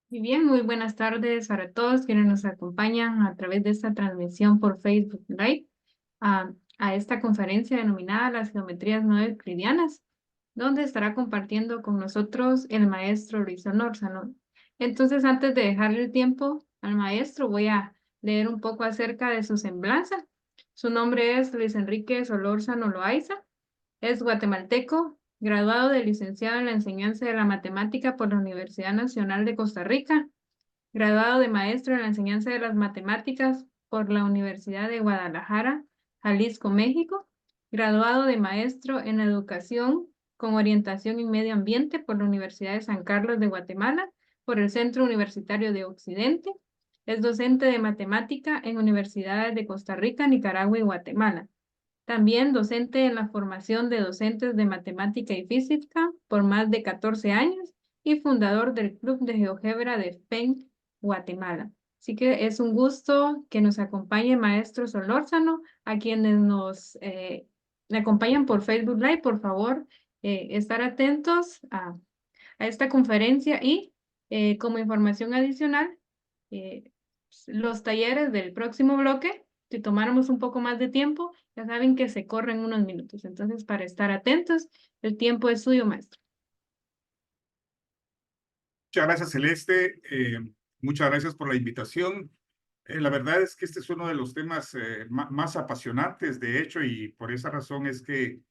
Muy bien, muy buenas tardes para todos quienes nos acompañan a través de esta transmisión por Facebook Live a esta conferencia denominada Las geometrías no euclidianas, donde estará compartiendo con nosotros el maestro Luis Solórzano. Entonces, antes de dejarle el tiempo al maestro, voy a leer un poco acerca de su semblanza. Su nombre es Luis Enrique Solórzano Loaiza. Es guatemalteco, graduado de licenciado en la enseñanza de la matemática por la Universidad Nacional de Costa Rica, graduado de maestro en la enseñanza de las matemáticas por la Universidad de Guadalajara, Jalisco, México, graduado de maestro en educación con orientación en medio ambiente por la Universidad de San Carlos de Guatemala, por el Centro Universitario de Occidente. Es docente de matemática en universidades de Costa Rica, Nicaragua y Guatemala. También docente en la formación de docentes de matemática y física por más de 14 años y fundador del Club de GeoGebra de FEN, Guatemala. Así que es un gusto que nos acompañe maestro Solórzano, a quienes nos le acompañan por Facebook Live, por favor, estar atentos a esta conferencia y como información adicional, eh, los talleres del próximo bloque, si tomáramos un poco más de tiempo, ya saben que se corren unos minutos. Entonces, para estar atentos, el tiempo es suyo, maestro. Muchas gracias, Celeste. Muchas gracias por la invitación. La verdad es que este es uno de los temas más apasionantes, de hecho, y por esa razón es que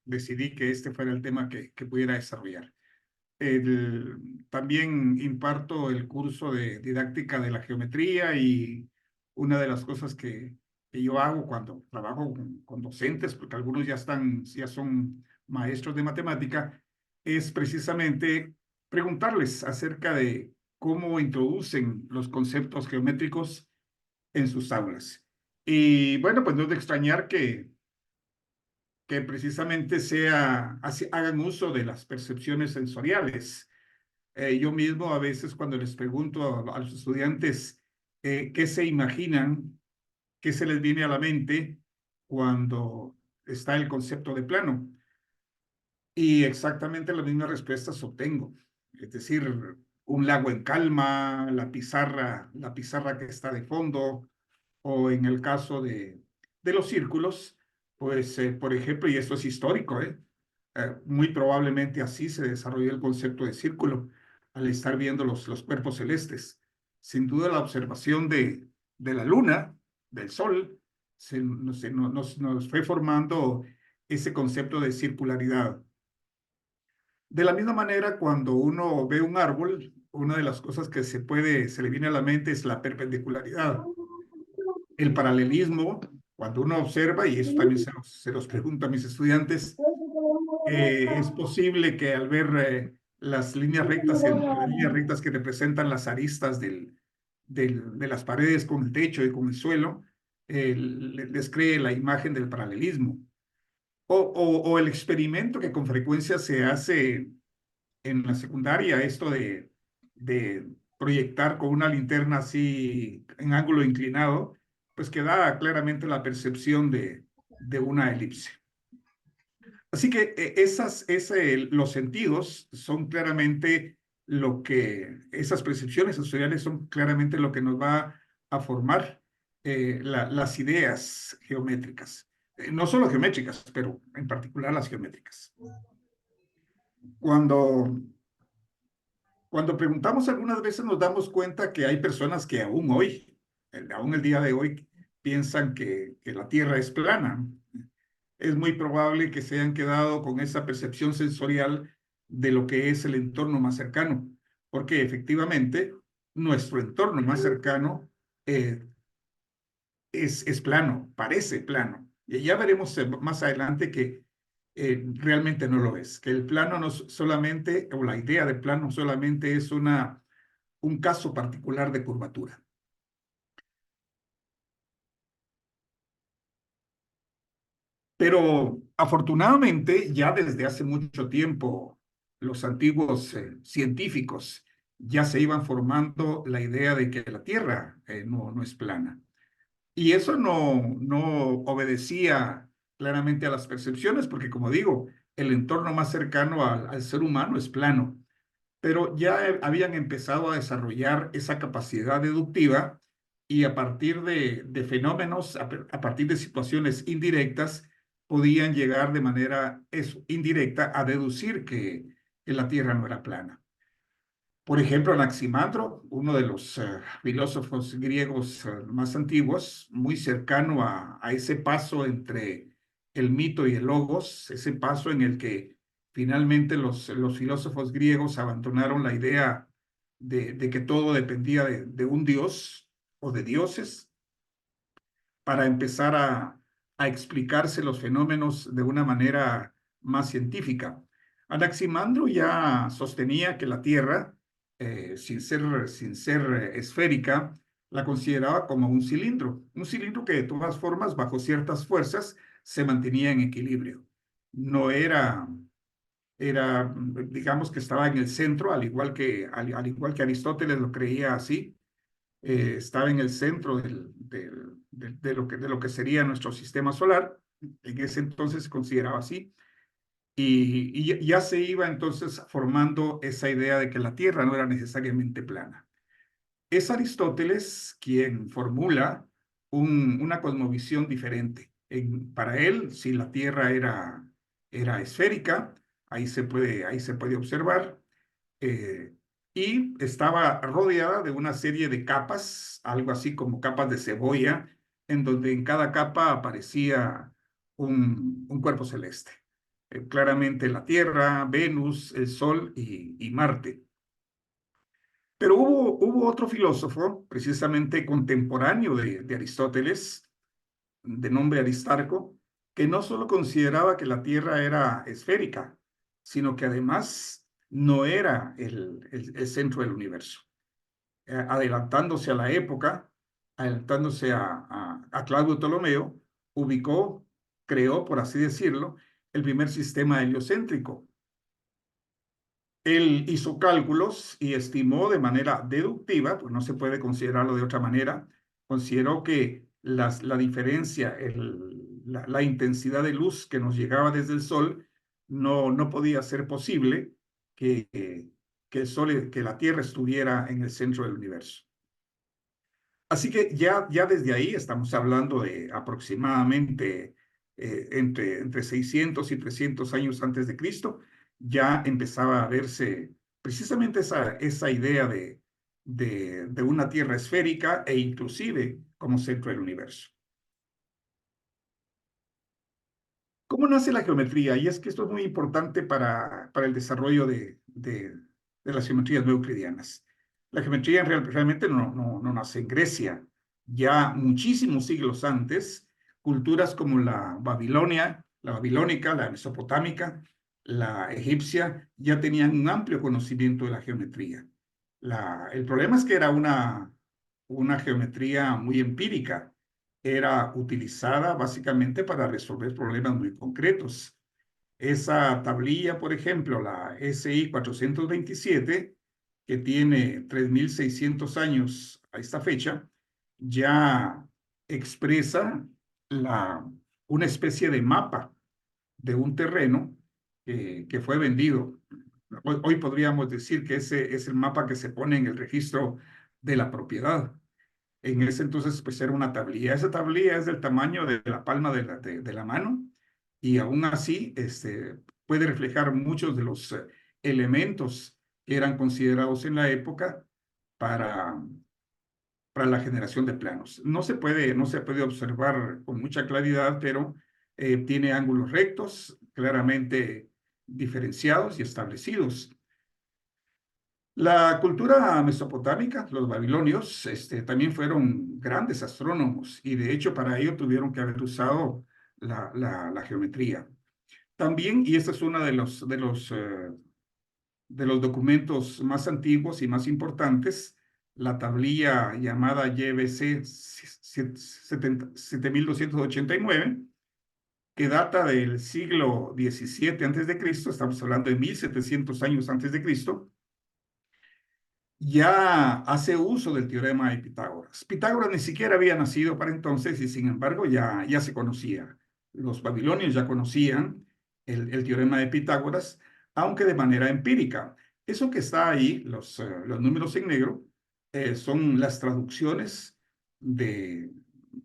decidí que este fuera el tema que pudiera desarrollar. También imparto el curso de didáctica de la geometría y una de las cosas que yo hago cuando trabajo con docentes, porque algunos ya son maestros de matemática, es precisamente preguntarles acerca de cómo introducen los conceptos geométricos en sus aulas. Y bueno, pues no es de extrañar que precisamente hagan uso de las percepciones sensoriales. Yo mismo a veces cuando les pregunto a los estudiantes qué se imaginan, qué se les viene a la mente cuando está el concepto de plano. Y exactamente las mismas respuestas obtengo. Es decir, un lago en calma, la pizarra que está de fondo, o en el caso de los círculos, pues, por ejemplo, y esto es histórico, muy probablemente así se desarrolló el concepto de círculo al estar viendo los cuerpos celestes. Sin duda, la observación de la luna, del sol, nos fue formando ese concepto de circularidad. De la misma manera, cuando uno ve un árbol, una de las cosas que se le viene a la mente es la perpendicularidad. El paralelismo, cuando uno observa, y eso también se los pregunto a mis estudiantes, es posible que al ver las líneas rectas que representan las aristas de las paredes con el techo y con el suelo, les cree la imagen del paralelismo. O el experimento que con frecuencia se hace en la secundaria, esto de proyectar con una linterna así en ángulo inclinado, pues que da claramente la percepción de una elipse. Así que los sentidos son claramente esas percepciones sensoriales son claramente lo que nos va a formar las ideas geométricas. No solo geométricas, pero en particular las geométricas. Cuando Cuando preguntamos algunas veces nos damos cuenta que hay personas que aún hoy, aún el día de hoy, piensan que la Tierra es plana. Es muy probable que se hayan quedado con esa percepción sensorial de lo que es el entorno más cercano, porque efectivamente nuestro entorno más cercano eh, es plano, parece plano. Y ya veremos más adelante que realmente no lo es, que el plano no solamente, o la idea de plano solamente es un caso particular de curvatura. Pero afortunadamente ya desde hace mucho tiempo los antiguos científicos ya se iban formando la idea de que la Tierra no es plana. Y eso no obedecía claramente a las percepciones, porque como digo, el entorno más cercano al ser humano es plano. pero ya habían empezado a desarrollar esa capacidad deductiva y a partir de fenómenos, a partir de situaciones indirectas, podían llegar de manera indirecta a deducir que la Tierra no era plana. Por ejemplo, Anaximandro, uno de los filósofos griegos más antiguos, muy cercano a ese paso entre el mito y el logos, ese paso en el que finalmente los filósofos griegos abandonaron la idea de que todo dependía de un dios o de dioses para empezar a explicarse los fenómenos de una manera más científica. Anaximandro ya sostenía que la Tierra, sin ser esférica, la consideraba como un cilindro que de todas formas, bajo ciertas fuerzas, se mantenía en equilibrio. No digamos que estaba en el centro, al igual que Aristóteles lo creía así, estaba en el centro de lo que sería nuestro sistema solar. En ese entonces se consideraba así. Y ya se iba entonces formando esa idea de que la Tierra no era necesariamente plana. Es Aristóteles quien formula una cosmovisión diferente. Para él, si la Tierra era esférica, ahí se puede observar, eh, y estaba rodeada de una serie de capas, algo así como capas de cebolla, en donde en cada capa aparecía un cuerpo celeste. Claramente la Tierra, Venus, el Sol y Marte. Pero hubo otro filósofo, precisamente contemporáneo de Aristóteles, de nombre Aristarco, que no solo consideraba que la Tierra era esférica, sino que además no era el centro del universo. Adelantándose a la época, adelantándose a Claudio Ptolomeo, creó, por así decirlo, el primer sistema heliocéntrico. Él hizo cálculos y estimó de manera deductiva, pues no se puede considerarlo de otra manera, consideró que la diferencia, la intensidad de luz que nos llegaba desde el Sol no podía ser posible que, que el Sol, que la Tierra estuviera en el centro del universo. Así que ya desde ahí estamos hablando de aproximadamente entre 600 y 300 años antes de Cristo, ya empezaba a verse precisamente esa idea de una Tierra esférica e inclusive como centro del universo. ¿Cómo nace la geometría? Y es que esto es muy importante para el desarrollo de las geometrías no euclidianas. La geometría realmente no nace en Grecia. Ya muchísimos siglos antes, culturas como la babilónica, la mesopotámica, la egipcia, ya tenían un amplio conocimiento de la geometría. El problema es que era una geometría muy empírica, era utilizada básicamente para resolver problemas muy concretos. Esa tablilla, por ejemplo, la SI 427, que tiene 3.600 años a esta fecha, ya expresa una especie de mapa de un terreno que fue vendido. Hoy podríamos decir que ese es el mapa que se pone en el registro de la propiedad. En ese entonces, pues era una tablilla. Esa tablilla es del tamaño de la palma de la mano y aún así puede reflejar muchos de los elementos que eran considerados en la época para, para la generación de planos. No se puede observar con mucha claridad, pero tiene ángulos rectos, claramente diferenciados y establecidos. La cultura mesopotámica, los babilonios, también fueron grandes astrónomos y de hecho para ello tuvieron que haber usado la geometría. También, y este es uno de los documentos más antiguos y más importantes, la tablilla llamada YBC 7289, que data del siglo XVII antes de Cristo, estamos hablando de 1700 años antes de Cristo, ya hace uso del teorema de Pitágoras. Pitágoras ni siquiera había nacido para entonces y sin embargo ya se conocía. Los babilonios ya conocían el teorema de Pitágoras, aunque de manera empírica. Eso que está ahí, los números en negro, son las traducciones de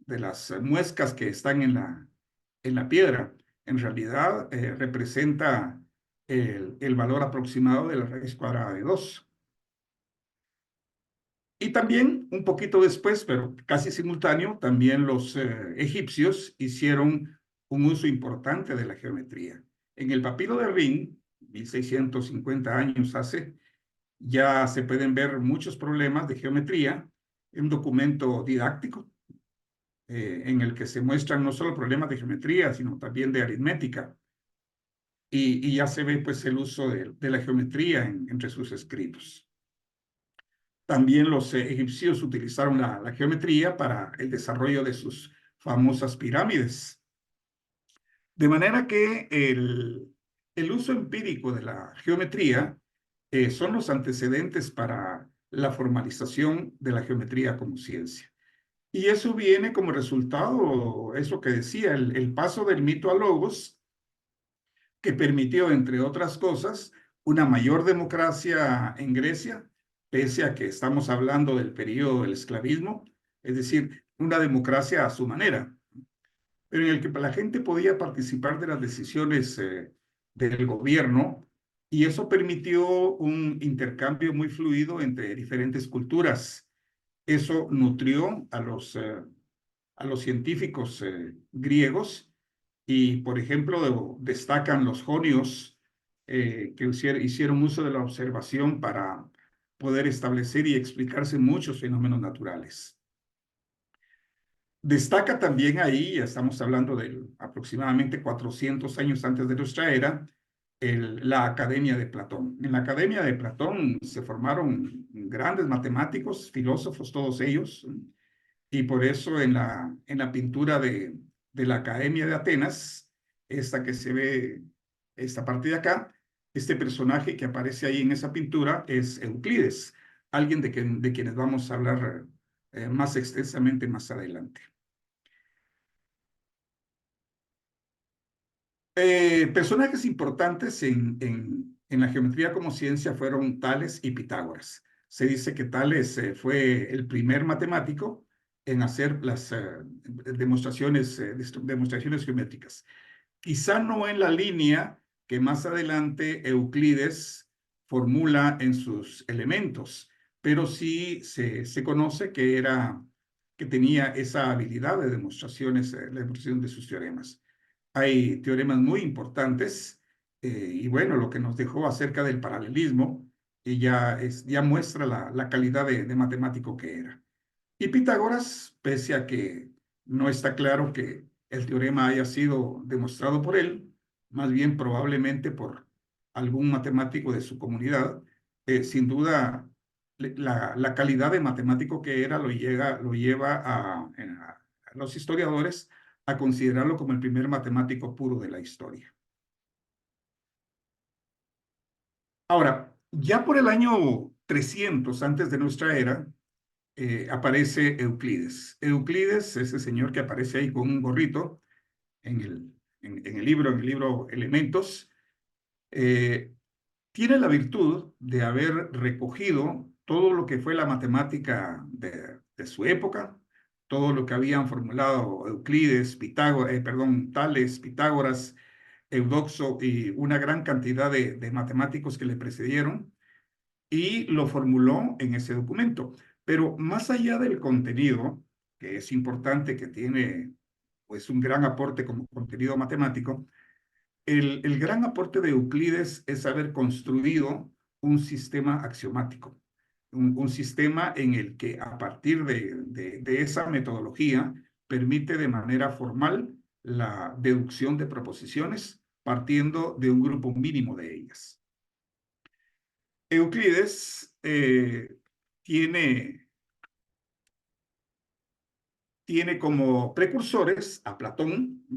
las muescas que están en la piedra. En realidad, representa el valor aproximado de la raíz cuadrada de 2. Y también, un poquito después, pero casi simultáneo, también los egipcios hicieron un uso importante de la geometría. En el papiro de Rin, 1650 años hace, ya se pueden ver muchos problemas de geometría, un documento didáctico en el que se muestran no solo problemas de geometría, sino también de aritmética. Y ya se ve pues el uso de la geometría entre sus escritos. También los egipcios utilizaron la geometría para el desarrollo de sus famosas pirámides. De manera que el uso empírico de la geometría son los antecedentes para la formalización de la geometría como ciencia. Y eso viene como resultado, eso que decía, el paso del mito a logos, que permitió, entre otras cosas, una mayor democracia en Grecia, pese a que estamos hablando del periodo del esclavismo, es decir, una democracia a su manera, pero en el que la gente podía participar de las decisiones del gobierno, y eso permitió un intercambio muy fluido entre diferentes culturas. Eso nutrió a los científicos griegos y, por ejemplo, destacan los jonios que hicieron uso de la observación para poder establecer y explicarse muchos fenómenos naturales. Destaca también ahí, ya estamos hablando de aproximadamente 400 años antes de nuestra era, la Academia de Platón. En la Academia de Platón se formaron grandes matemáticos, filósofos, todos ellos, y por eso en la pintura de la Academia de Atenas, esta que se ve, esta parte de acá, este personaje que aparece ahí en esa pintura es Euclides, alguien de quienes vamos a hablar más extensamente más adelante. Personajes importantes en la geometría como ciencia fueron Tales y Pitágoras. Se dice que Tales fue el primer matemático en hacer las demostraciones geométricas. Quizá no en la línea que más adelante Euclides formula en sus elementos, pero sí se conoce que tenía esa habilidad de demostraciones, la demostración de sus teoremas. Hay teoremas muy importantes y bueno, lo que nos dejó acerca del paralelismo y ya muestra la calidad de matemático que era. Y Pitágoras, pese a que no está claro que el teorema haya sido demostrado por él, más bien probablemente por algún matemático de su comunidad, sin duda la calidad de matemático que era lo lleva a los historiadores a considerarlo como el primer matemático puro de la historia. Ahora, ya por el año 300 antes de nuestra era, aparece Euclides. Euclides, ese señor que aparece ahí con un gorrito en el libro Elementos, eh, tiene la virtud de haber recogido todo lo que fue la matemática de su época, todo lo que habían formulado Euclides, Tales, Pitágoras, Eudoxo y una gran cantidad de matemáticos que le precedieron, y lo formuló en ese documento. Pero más allá del contenido, que es importante, que tiene pues un gran aporte como contenido matemático, el gran aporte de Euclides es haber construido un sistema axiomático, un sistema en el que a partir de esa metodología permite de manera formal la deducción de proposiciones partiendo de un grupo mínimo de ellas. Euclides tiene como precursores a Platón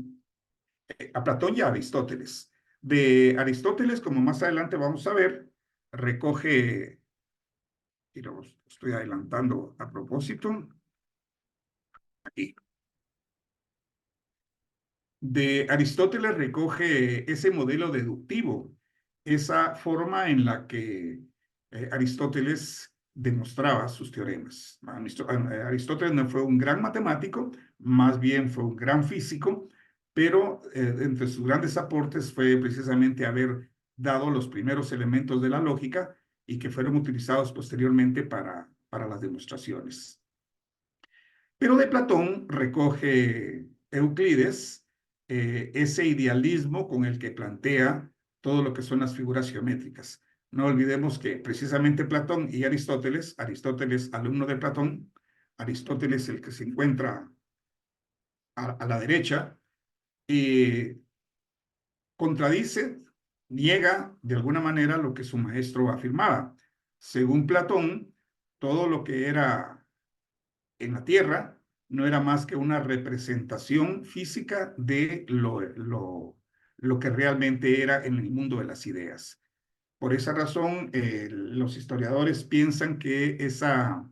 y a Aristóteles. De Aristóteles, como más adelante vamos a ver, recoge, y lo estoy adelantando a propósito, aquí. De Aristóteles recoge ese modelo deductivo, esa forma en la que Aristóteles demostraba sus teoremas. Aristóteles no fue un gran matemático, más bien fue un gran físico, pero entre sus grandes aportes fue precisamente haber dado los primeros elementos de la lógica y que fueron utilizados posteriormente para las demostraciones. Pero de Platón recoge Euclides ese idealismo con el que plantea todo lo que son las figuras geométricas. No olvidemos que precisamente Platón y Aristóteles, Aristóteles alumno de Platón, Aristóteles el que se encuentra a la derecha, y contradice, niega de alguna manera lo que su maestro afirmaba. Según Platón, todo lo que era en la Tierra no era más que una representación física de lo que realmente era en el mundo de las ideas. Por esa razón, los historiadores piensan que esa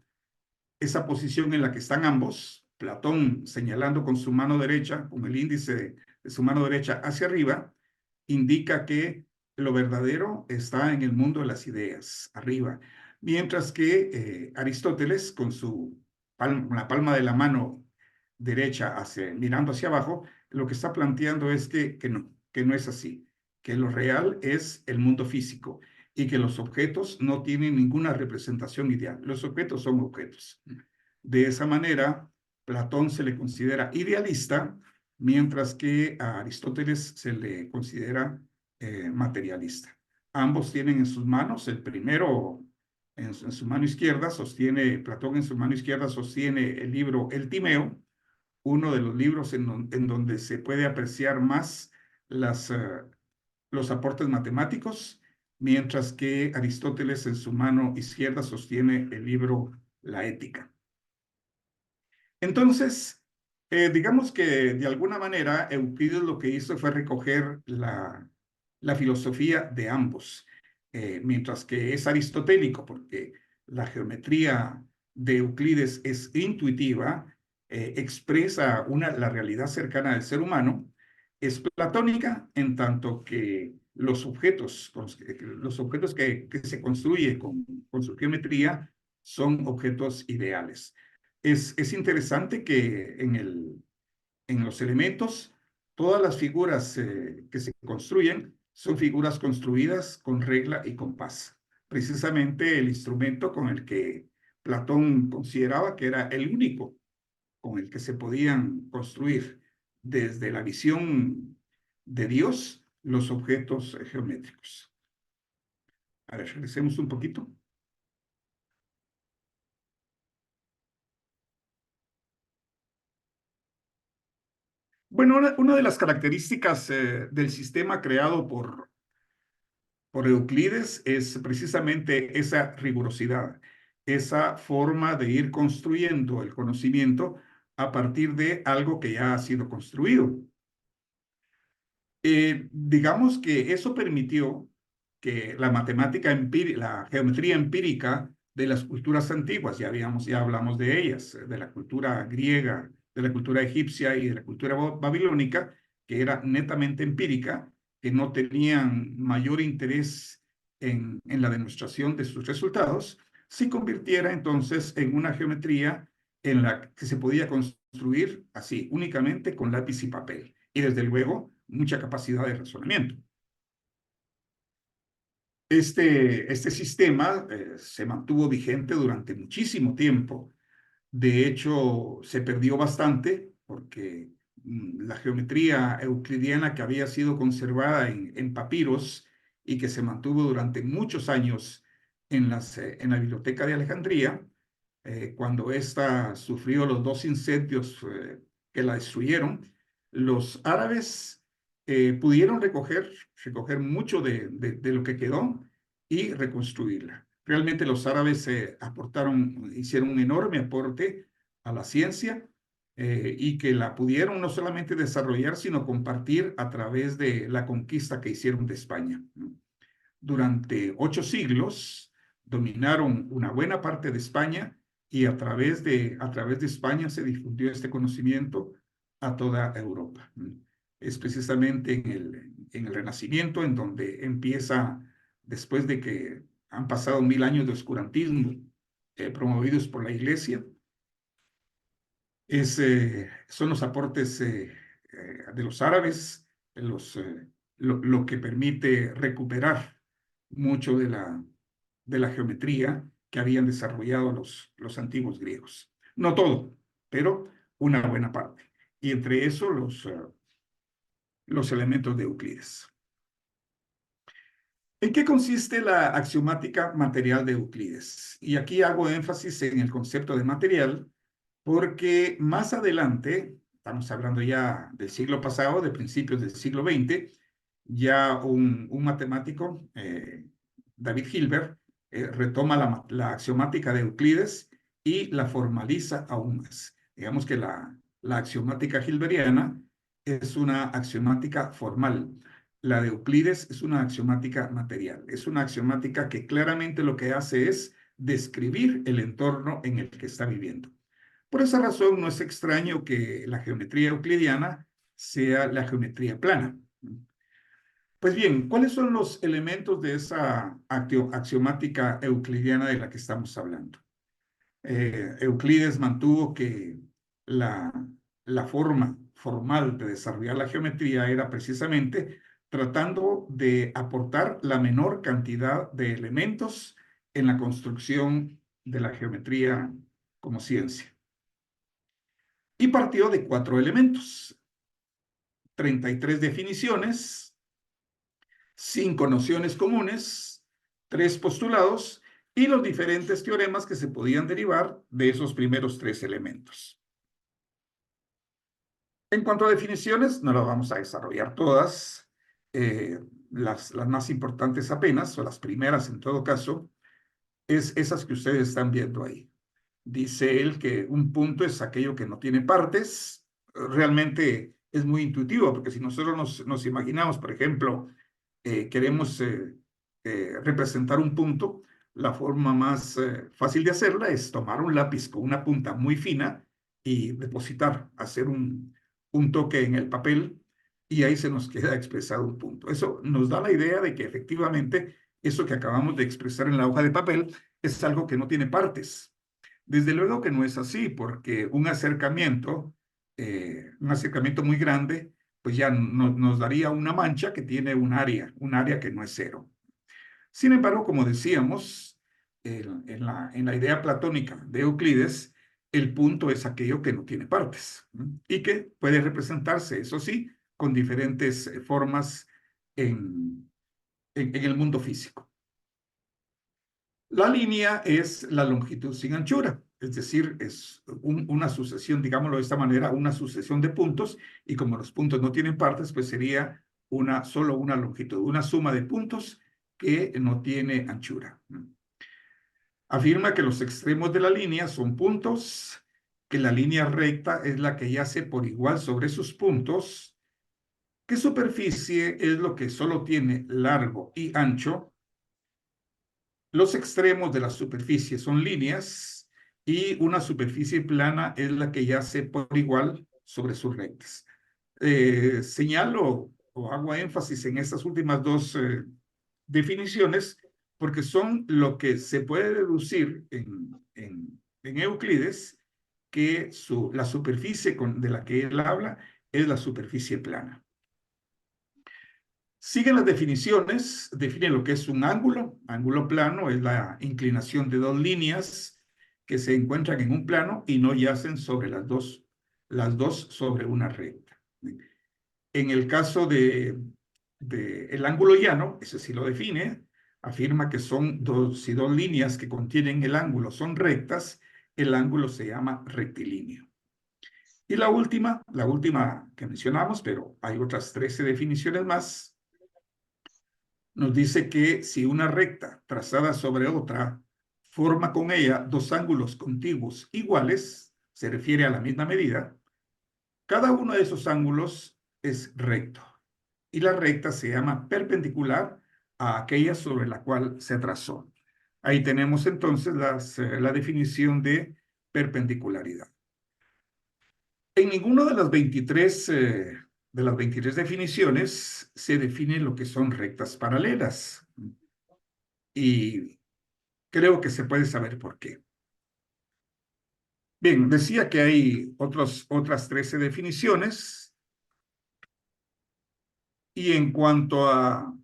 posición en la que están ambos, Platón señalando con su mano derecha, con el índice de su mano derecha hacia arriba, indica que lo verdadero está en el mundo de las ideas, arriba. Mientras que Aristóteles, con la palma de la mano derecha mirando hacia abajo, lo que está planteando es que no es así, que lo real es el mundo físico y que los objetos no tienen ninguna representación ideal. Los objetos son objetos. De esa manera, Platón se le considera idealista, mientras que a Aristóteles se le considera materialista. Ambos tienen en sus manos, el primero en su mano izquierda sostiene, Platón en su mano izquierda sostiene el libro El Timeo, uno de los libros en donde se puede apreciar más los aportes matemáticos, mientras que Aristóteles en su mano izquierda sostiene el libro La Ética. Entonces, digamos que de alguna manera Euclides lo que hizo fue recoger la filosofía de ambos, mientras que es aristotélico, porque la geometría de Euclides es intuitiva, expresa la realidad cercana del ser humano, es platónica en tanto que los objetos que se construyen con su geometría son objetos ideales. Es interesante que en los elementos, todas las figuras que se construyen son figuras construidas con regla y compás. Precisamente el instrumento con el que Platón consideraba que era el único con el que se podían construir desde la visión de Dios los objetos geométricos. A ver, regresemos un poquito. Bueno, una de las características del sistema creado por Euclides es precisamente esa rigurosidad, esa forma de ir construyendo el conocimiento a partir de algo que ya ha sido construido. Digamos que eso permitió que la matemática empírica, la geometría empírica de las culturas antiguas, ya hablamos de ellas, de la cultura griega, de la cultura egipcia y de la cultura babilónica, que era netamente empírica, que no tenían mayor interés en la demostración de sus resultados, se convirtiera entonces en una geometría en la que se podía construir así, únicamente con lápiz y papel. Y desde luego, mucha capacidad de razonamiento. Este sistema se mantuvo vigente durante muchísimo tiempo. De hecho, se perdió bastante porque la geometría euclidiana que había sido conservada en papiros y que se mantuvo durante muchos años en la Biblioteca de Alejandría, cuando ésta sufrió los dos incendios que la destruyeron, los árabes pudieron recoger mucho de lo que quedó y reconstruirla. Realmente los árabes hicieron un enorme aporte a la ciencia y que la pudieron no solamente desarrollar, sino compartir a través de la conquista que hicieron de España, ¿no? Durante 8 siglos dominaron una buena parte de España y a través de España se difundió este conocimiento a toda Europa. Es precisamente en el Renacimiento en donde empieza, después de que han pasado 1000 años de oscurantismo promovidos por la Iglesia. Son los aportes de los árabes, lo que permite recuperar mucho de la geometría que habían desarrollado los antiguos griegos. No todo, pero una buena parte. Y entre eso los elementos de Euclides. ¿En qué consiste la axiomática material de Euclides? Y aquí hago énfasis en el concepto de material, porque más adelante, estamos hablando ya del siglo pasado, de principios del siglo XX, ya un matemático, David Hilbert, retoma la axiomática de Euclides y la formaliza aún más. Digamos que la axiomática hilberiana es una axiomática formal. La de Euclides es una axiomática material. Es una axiomática que claramente lo que hace es describir el entorno en el que está viviendo. Por esa razón, no es extraño que la geometría euclidiana sea la geometría plana. Pues bien, ¿cuáles son los elementos de esa axiomática euclidiana de la que estamos hablando? Euclides mantuvo que la, la forma formal de desarrollar la geometría era precisamente tratando de aportar la menor cantidad de elementos en la construcción de la geometría como ciencia. Y partió de 4 elementos, 33 definiciones, 5 nociones comunes, 3 postulados y los diferentes teoremas que se podían derivar de esos primeros 3 elementos. En cuanto a definiciones, no las vamos a desarrollar todas, las más importantes apenas, o las primeras en todo caso, es esas que ustedes están viendo ahí. Dice él que un punto es aquello que no tiene partes. Realmente es muy intuitivo, porque si nosotros nos imaginamos, por ejemplo, queremos representar un punto, la forma más fácil de hacerla es tomar un lápiz con una punta muy fina y depositar, hacer un toque en el papel y ahí se nos queda expresado un punto. Eso nos da la idea de que efectivamente eso que acabamos de expresar en la hoja de papel es algo que no tiene partes. Desde luego que no es así, porque un acercamiento muy grande, pues ya nos daría una mancha que tiene un área que no es cero. Sin embargo, como decíamos, en la idea platónica de Euclides, el punto es aquello que no tiene partes, ¿no? Y que puede representarse, eso sí, con diferentes formas en el mundo físico. La línea es la longitud sin anchura, es decir, es una sucesión, digámoslo de esta manera, una sucesión de puntos, y como los puntos no tienen partes, pues sería solo una longitud, una suma de puntos que no tiene anchura. Afirma que los extremos de la línea son puntos, que la línea recta es la que yace por igual sobre sus puntos, que superficie es lo que solo tiene largo y ancho. Los extremos de la superficie son líneas y una superficie plana es la que yace por igual sobre sus rectas. Señalo o hago énfasis en estas últimas 2 definiciones porque son lo que se puede deducir en Euclides, que la superficie de la que él habla es la superficie plana. Siguen las definiciones, define lo que es un ángulo. Ángulo plano es la inclinación de 2 líneas que se encuentran en un plano y no yacen sobre las dos sobre una recta. En el caso el ángulo llano, ese sí lo define, afirma que si 2 líneas que contienen el ángulo son rectas, el ángulo se llama rectilíneo. Y la última que mencionamos, pero hay otras 13 definiciones más, nos dice que si una recta trazada sobre otra forma con ella 2 ángulos contiguos iguales, se refiere a la misma medida, cada uno de esos ángulos es recto. Y la recta se llama perpendicular a aquella sobre la cual se trazó. Ahí tenemos entonces la definición de perpendicularidad. En ninguna de las 23 definiciones se define lo que son rectas paralelas. Y creo que se puede saber por qué. Bien, decía que hay otras 13 definiciones. Y en cuanto a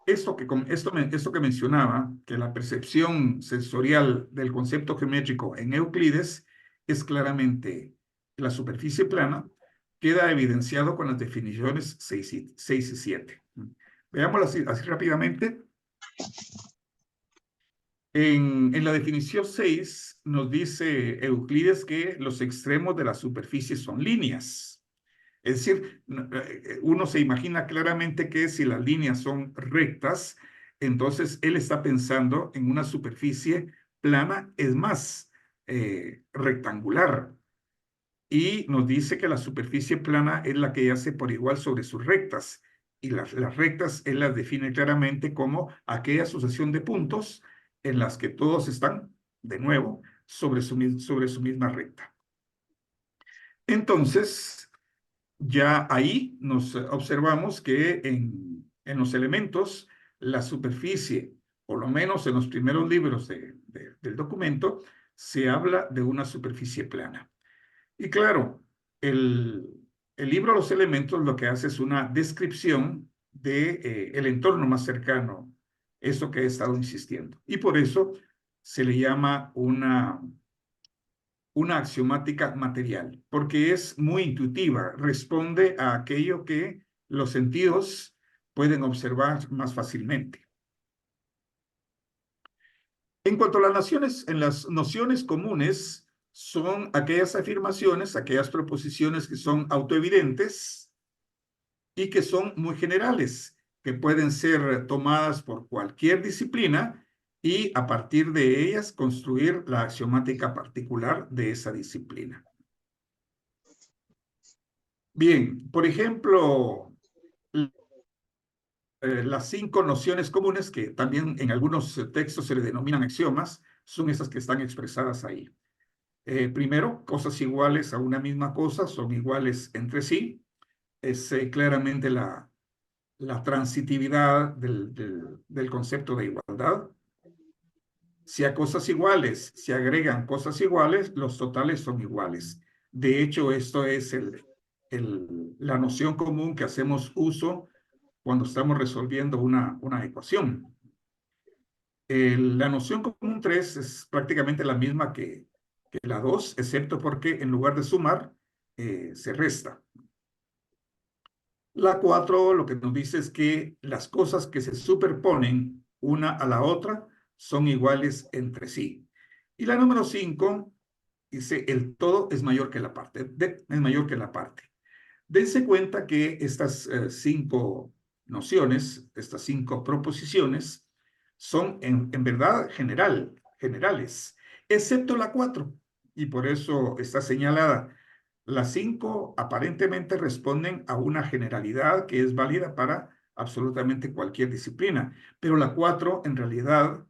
esto que mencionaba, que la percepción sensorial del concepto geométrico en Euclides es claramente la superficie plana, queda evidenciado con las definiciones 6 y 7. Veámoslo así rápidamente. En la definición 6 nos dice Euclides que los extremos de la superficie son líneas. Es decir, uno se imagina claramente que si las líneas son rectas, entonces él está pensando en una superficie plana, es más, rectangular. Y nos dice que la superficie plana es la que yace por igual sobre sus rectas. Y las rectas él las define claramente como aquella sucesión de puntos en las que todos están, de nuevo, sobre su misma recta. Entonces, ya ahí nos observamos que en los elementos, la superficie, por lo menos en los primeros libros del documento, se habla de una superficie plana. Y claro, el libro Los Elementos lo que hace es una descripción de el entorno más cercano, eso que he estado insistiendo. Y por eso se le llama una axiomática material, porque es muy intuitiva, responde a aquello que los sentidos pueden observar más fácilmente. En cuanto a en las nociones comunes, son aquellas afirmaciones, aquellas proposiciones que son autoevidentes y que son muy generales, que pueden ser tomadas por cualquier disciplina y a partir de ellas construir la axiomática particular de esa disciplina. Bien, por ejemplo, las 5 nociones comunes, que también en algunos textos se le denominan axiomas, son esas que están expresadas ahí. Primero, cosas iguales a una misma cosa son iguales entre sí. Es claramente la transitividad del concepto de igualdad. Si a cosas iguales se agregan cosas iguales, los totales son iguales. De hecho, esto es la noción común que hacemos uso cuando estamos resolviendo una ecuación. La noción común 3 es prácticamente la misma que la 2, excepto porque en lugar de sumar, se resta. La 4 lo que nos dice es que las cosas que se superponen una a la otra son iguales entre sí. Y la número 5 dice el todo es mayor que la parte. Es mayor que la parte. Dense cuenta que estas 5 nociones, estas 5 proposiciones, son en verdad generales, excepto la 4, y por eso está señalada. Las 5 aparentemente responden a una generalidad que es válida para absolutamente cualquier disciplina, pero la 4 en realidad,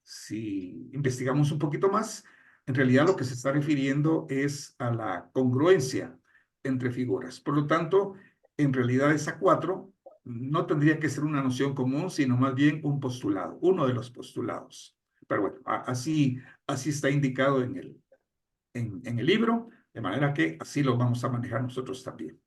si investigamos un poquito más, en realidad lo que se está refiriendo es a la congruencia entre figuras. Por lo tanto, en realidad esa 4 no tendría que ser una noción común, sino más bien un postulado, uno de los postulados. Pero bueno, así está indicado en el libro, de manera que así lo vamos a manejar nosotros también.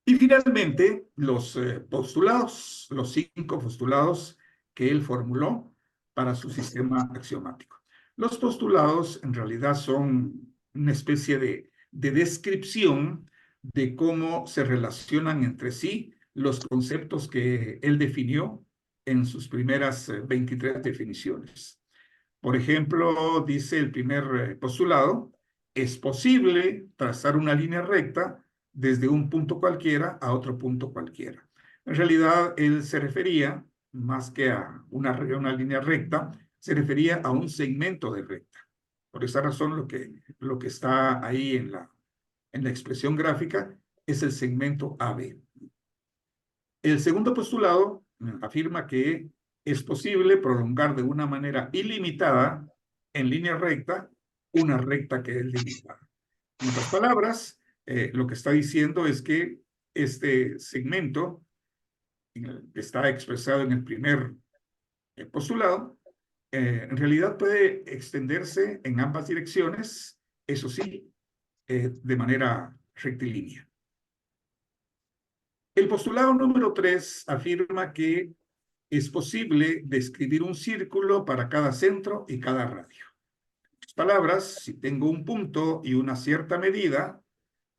Y finalmente, los postulados, los 5 postulados que él formuló para su sistema axiomático. Los postulados en realidad son una especie de descripción de cómo se relacionan entre sí los conceptos que él definió en sus primeras 23 definiciones. Por ejemplo, dice el primer postulado, es posible trazar una línea recta desde un punto cualquiera a otro punto cualquiera. En realidad, él se refería, más que a una línea recta, se refería a un segmento de recta. Por esa razón, lo que está ahí en la expresión gráfica es el segmento AB. El segundo postulado afirma que es posible prolongar de una manera ilimitada en línea recta una recta que es limitada. En otras palabras, lo que está diciendo es que este segmento que está expresado en el primer postulado, en realidad puede extenderse en ambas direcciones, eso sí, de manera rectilínea. El postulado número 3 afirma que es posible describir un círculo para cada centro y cada radio. En otras palabras, si tengo un punto y una cierta medida,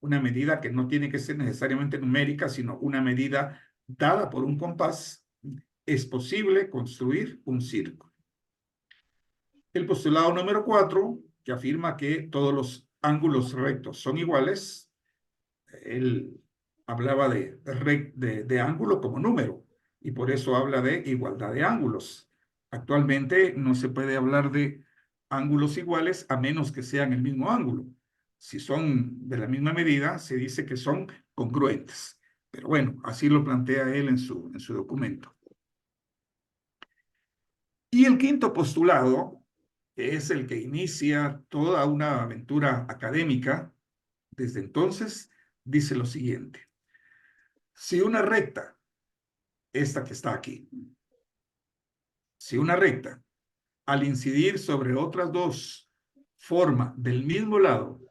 una medida que no tiene que ser necesariamente numérica, sino una medida dada por un compás, es posible construir un círculo. El postulado número 4, que afirma que todos los ángulos rectos son iguales, él hablaba de ángulo como número, y por eso habla de igualdad de ángulos. Actualmente no se puede hablar de ángulos iguales a menos que sean el mismo ángulo. Si son de la misma medida, se dice que son congruentes. Pero bueno, así lo plantea él en su documento. Y el quinto postulado, que es el que inicia toda una aventura académica, desde entonces, dice lo siguiente. Si una recta, esta que está aquí, si una recta, al incidir sobre otras dos, forma del mismo lado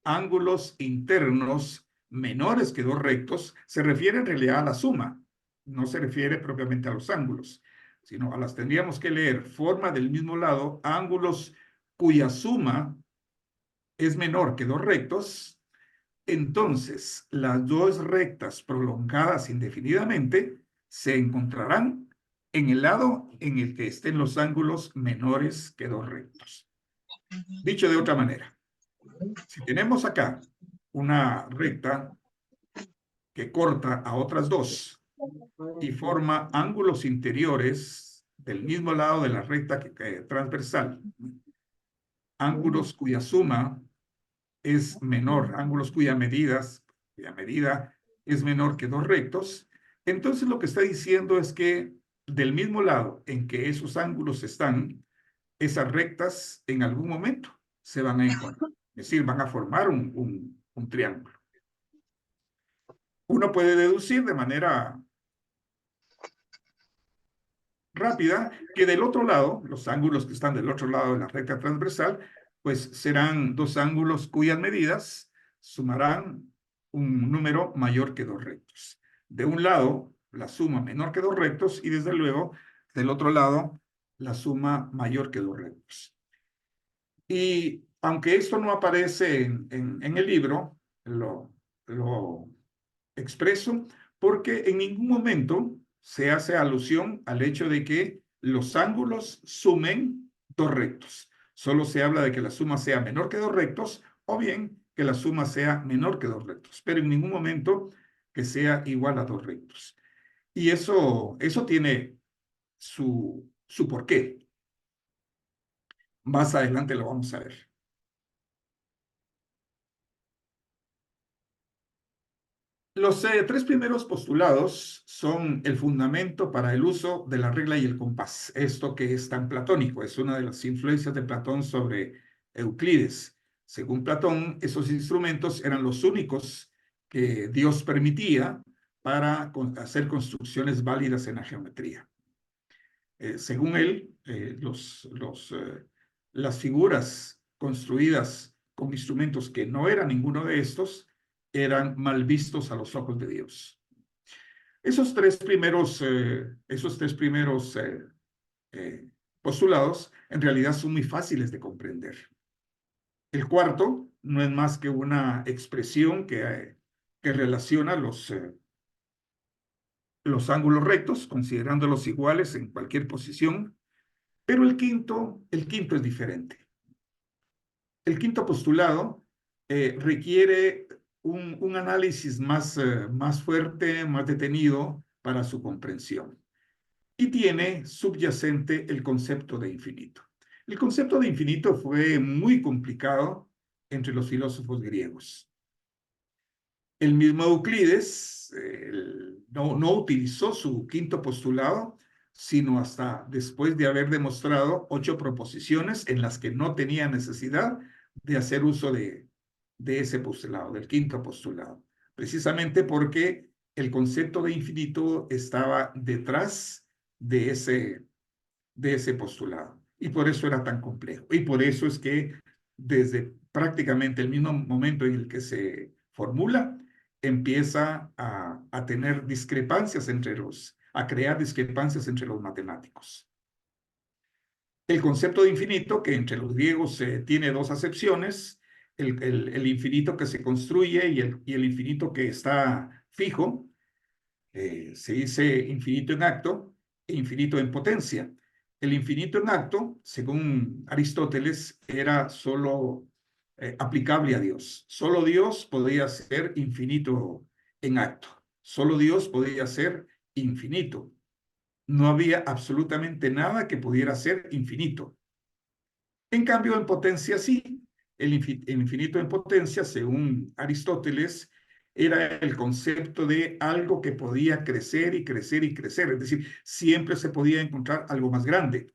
ángulos internos menores que dos rectos, se refiere en realidad a la suma, no se refiere propiamente a los ángulos, sino a las tendríamos que leer forma del mismo lado ángulos cuya suma es menor que dos rectos. Entonces, las dos rectas prolongadas indefinidamente se encontrarán en el lado en el que estén los ángulos menores que dos rectos. Dicho de otra manera, si tenemos acá una recta que corta a otras dos y forma ángulos interiores del mismo lado de la recta que transversal, ángulos cuya suma es menor, ángulos cuya medida es menor que dos rectos, entonces lo que está diciendo es que del mismo lado en que esos ángulos están, esas rectas en algún momento se van a encontrar, es decir, van a formar un triángulo. Uno puede deducir de manera rápida que del otro lado, los ángulos que están del otro lado de la recta transversal, pues serán dos ángulos cuyas medidas sumarán un número mayor que dos rectos. De un lado, la suma menor que dos rectos y desde luego, del otro lado, la suma mayor que dos rectos. Y aunque esto no aparece en el libro, lo expreso porque en ningún momento se hace alusión al hecho de que los ángulos sumen dos rectos. Solo se habla de que la suma sea menor que dos rectos o bien que la suma sea menor que dos rectos, pero en ningún momento que sea igual a dos rectos. Y eso tiene su porqué. Más adelante lo vamos a ver. Los tres primeros postulados son el fundamento para el uso de la regla y el compás. Esto que es tan platónico, es una de las influencias de Platón sobre Euclides. Según Platón, esos instrumentos eran los únicos que Dios permitía para hacer construcciones válidas en la geometría. Según él, las figuras construidas con instrumentos que no eran ninguno de estos eran mal vistos a los ojos de Dios. Esos tres primeros postulados en realidad son muy fáciles de comprender. El cuarto no es más que una expresión que relaciona los ángulos rectos, considerándolos iguales en cualquier posición, pero el quinto es diferente. El quinto postulado requiere un análisis más fuerte, más detenido para su comprensión. Y tiene subyacente el concepto de infinito. El concepto de infinito fue muy complicado entre los filósofos griegos. El mismo Euclides no utilizó su quinto postulado, sino hasta después de haber demostrado 8 proposiciones en las que no tenía necesidad de hacer uso de ese postulado, del quinto postulado, precisamente porque el concepto de infinito estaba detrás de ese postulado. Y por eso era tan complejo. Y por eso es que desde prácticamente el mismo momento en el que se formula, empieza a tener discrepancias a crear discrepancias entre los matemáticos. El concepto de infinito, que entre los griegos tiene dos acepciones, el infinito que se construye y el infinito que está fijo, se dice infinito en acto e infinito en potencia. El infinito en acto, según Aristóteles, era solo aplicable a Dios. Solo Dios podía ser infinito en acto. Solo Dios podía ser infinito. No había absolutamente nada que pudiera ser infinito. En cambio, en potencia sí. El infinito en potencia, según Aristóteles, era el concepto de algo que podía crecer y crecer y crecer. Es decir, siempre se podía encontrar algo más grande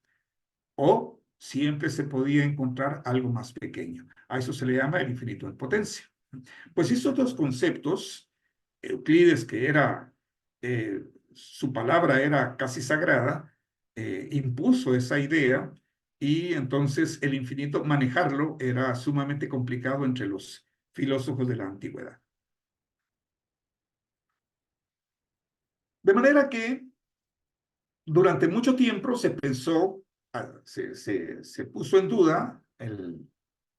o siempre se podía encontrar algo más pequeño. A eso se le llama el infinito en potencia. Pues estos dos conceptos, Euclides, que era, su palabra era casi sagrada, impuso esa idea y entonces el infinito, manejarlo era sumamente complicado entre los filósofos de la antigüedad. De manera que durante mucho tiempo se pensó, se puso en duda el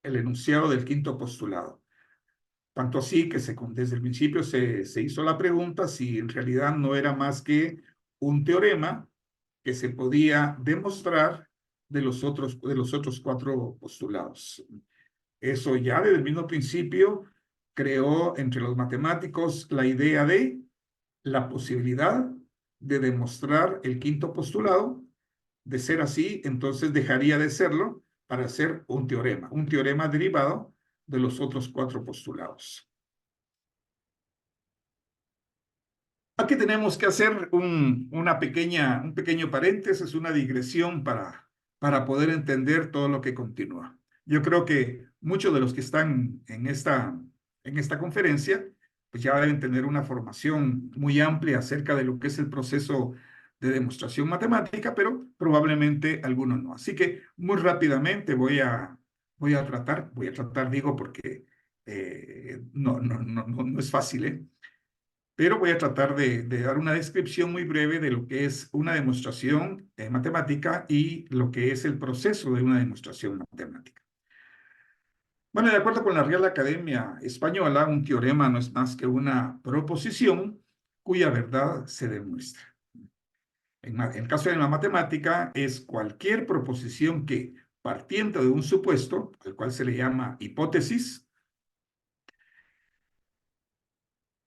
enunciado del quinto postulado. Tanto así que desde el principio se hizo la pregunta si en realidad no era más que un teorema que se podía demostrar de los otros cuatro postulados. Eso ya desde el mismo principio creó entre los matemáticos la idea de la posibilidad de demostrar el quinto postulado. De ser así, entonces dejaría de serlo para ser un teorema derivado de los otros cuatro postulados. Aquí tenemos que hacer un pequeño paréntesis, una digresión para poder entender todo lo que continúa. Yo creo que muchos de los que están en esta conferencia, pues ya deben tener una formación muy amplia acerca de lo que es el proceso de demostración matemática, pero probablemente algunos no. Así que muy rápidamente voy a tratar, digo, porque no es fácil, ¿eh? Pero voy a tratar de dar una descripción muy breve de lo que es una demostración matemática y lo que es el proceso de una demostración matemática. Bueno, de acuerdo con la Real Academia Española, un teorema no es más que una proposición cuya verdad se demuestra. En el caso de la matemática, es cualquier proposición que, partiendo de un supuesto, al cual se le llama hipótesis,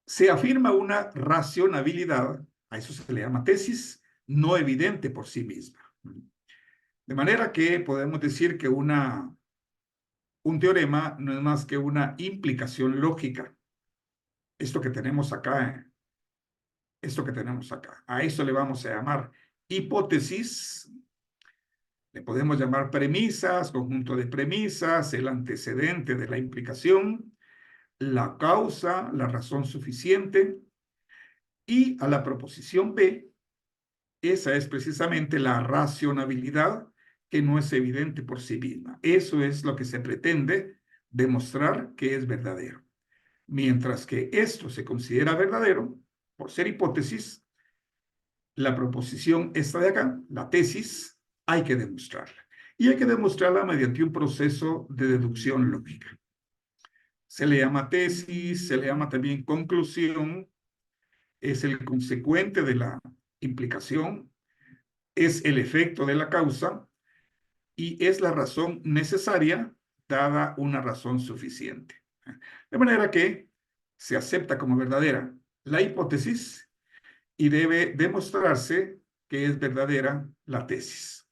se afirma una racionabilidad, a eso se le llama tesis, no evidente por sí misma. De manera que podemos decir que un teorema no es más que una implicación lógica. Esto que tenemos acá, a eso le vamos a llamar hipótesis, le podemos llamar premisas, conjunto de premisas, el antecedente de la implicación, la causa, la razón suficiente, y a la proposición B, esa es precisamente la racionabilidad que no es evidente por sí misma. Eso es lo que se pretende demostrar que es verdadero. Mientras que esto se considera verdadero, por ser hipótesis, la proposición esta de acá, la tesis, hay que demostrarla. Y hay que demostrarla mediante un proceso de deducción lógica. Se le llama tesis, se le llama también conclusión, es el consecuente de la implicación, es el efecto de la causa y es la razón necesaria dada una razón suficiente. De manera que se acepta como verdadera la hipótesis y debe demostrarse que es verdadera la tesis.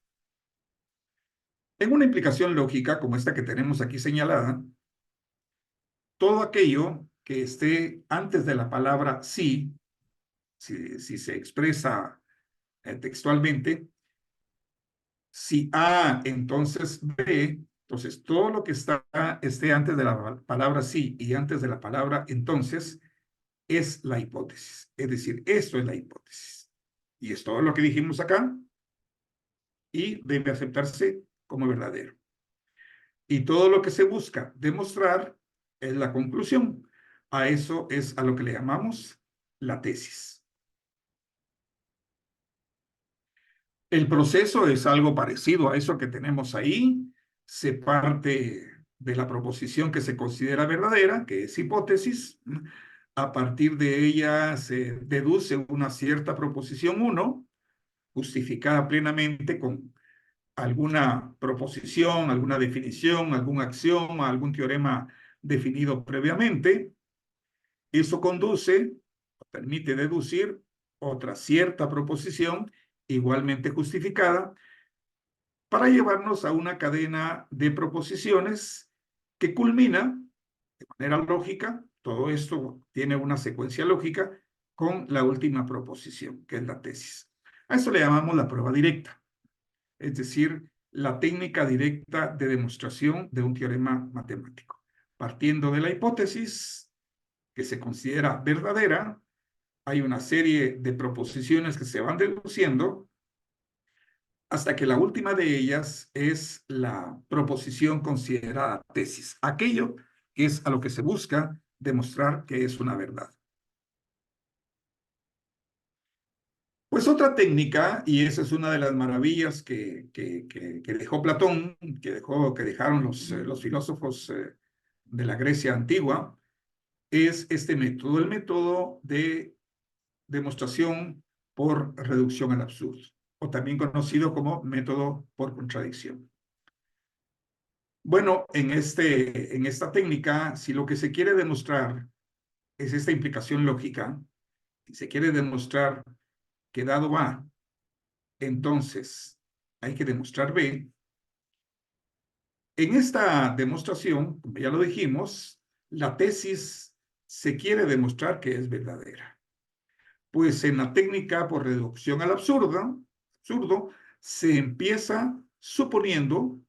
En una implicación lógica como esta que tenemos aquí señalada, todo aquello que esté antes de la palabra sí, si se expresa textualmente, si A, entonces B, entonces todo lo que esté antes de la palabra sí y antes de la palabra entonces, es la hipótesis. Es decir, esto es la hipótesis. Y es todo lo que dijimos acá y debe aceptarse como verdadero. Y todo lo que se busca demostrar es la conclusión. A eso es a lo que le llamamos la tesis. El proceso es algo parecido a eso que tenemos ahí. Se parte de la proposición que se considera verdadera, que es hipótesis. A partir de ella se deduce una cierta proposición 1, justificada plenamente con alguna proposición, alguna definición, algún axioma, algún teorema definido previamente. Eso conduce, permite deducir otra cierta proposición igualmente justificada para llevarnos a una cadena de proposiciones que culmina de manera lógica. Todo esto tiene una secuencia lógica con la última proposición, que es la tesis. A eso le llamamos la prueba directa, es decir, la técnica directa de demostración de un teorema matemático. Partiendo de la hipótesis que se considera verdadera, hay una serie de proposiciones que se van deduciendo hasta que la última de ellas es la proposición considerada tesis, aquello que es a lo que se busca demostrar que es una verdad. Pues otra técnica, y esa es una de las maravillas que dejó Platón, que dejaron los filósofos de la Grecia antigua, es este método, el método de demostración por reducción al absurdo, o también conocido como método por contradicción. Bueno, en esta técnica, si lo que se quiere demostrar es esta implicación lógica, si se quiere demostrar que dado A, entonces hay que demostrar B. En esta demostración, como ya lo dijimos, la tesis se quiere demostrar que es verdadera. Pues en la técnica por reducción al absurdo, se empieza suponiendo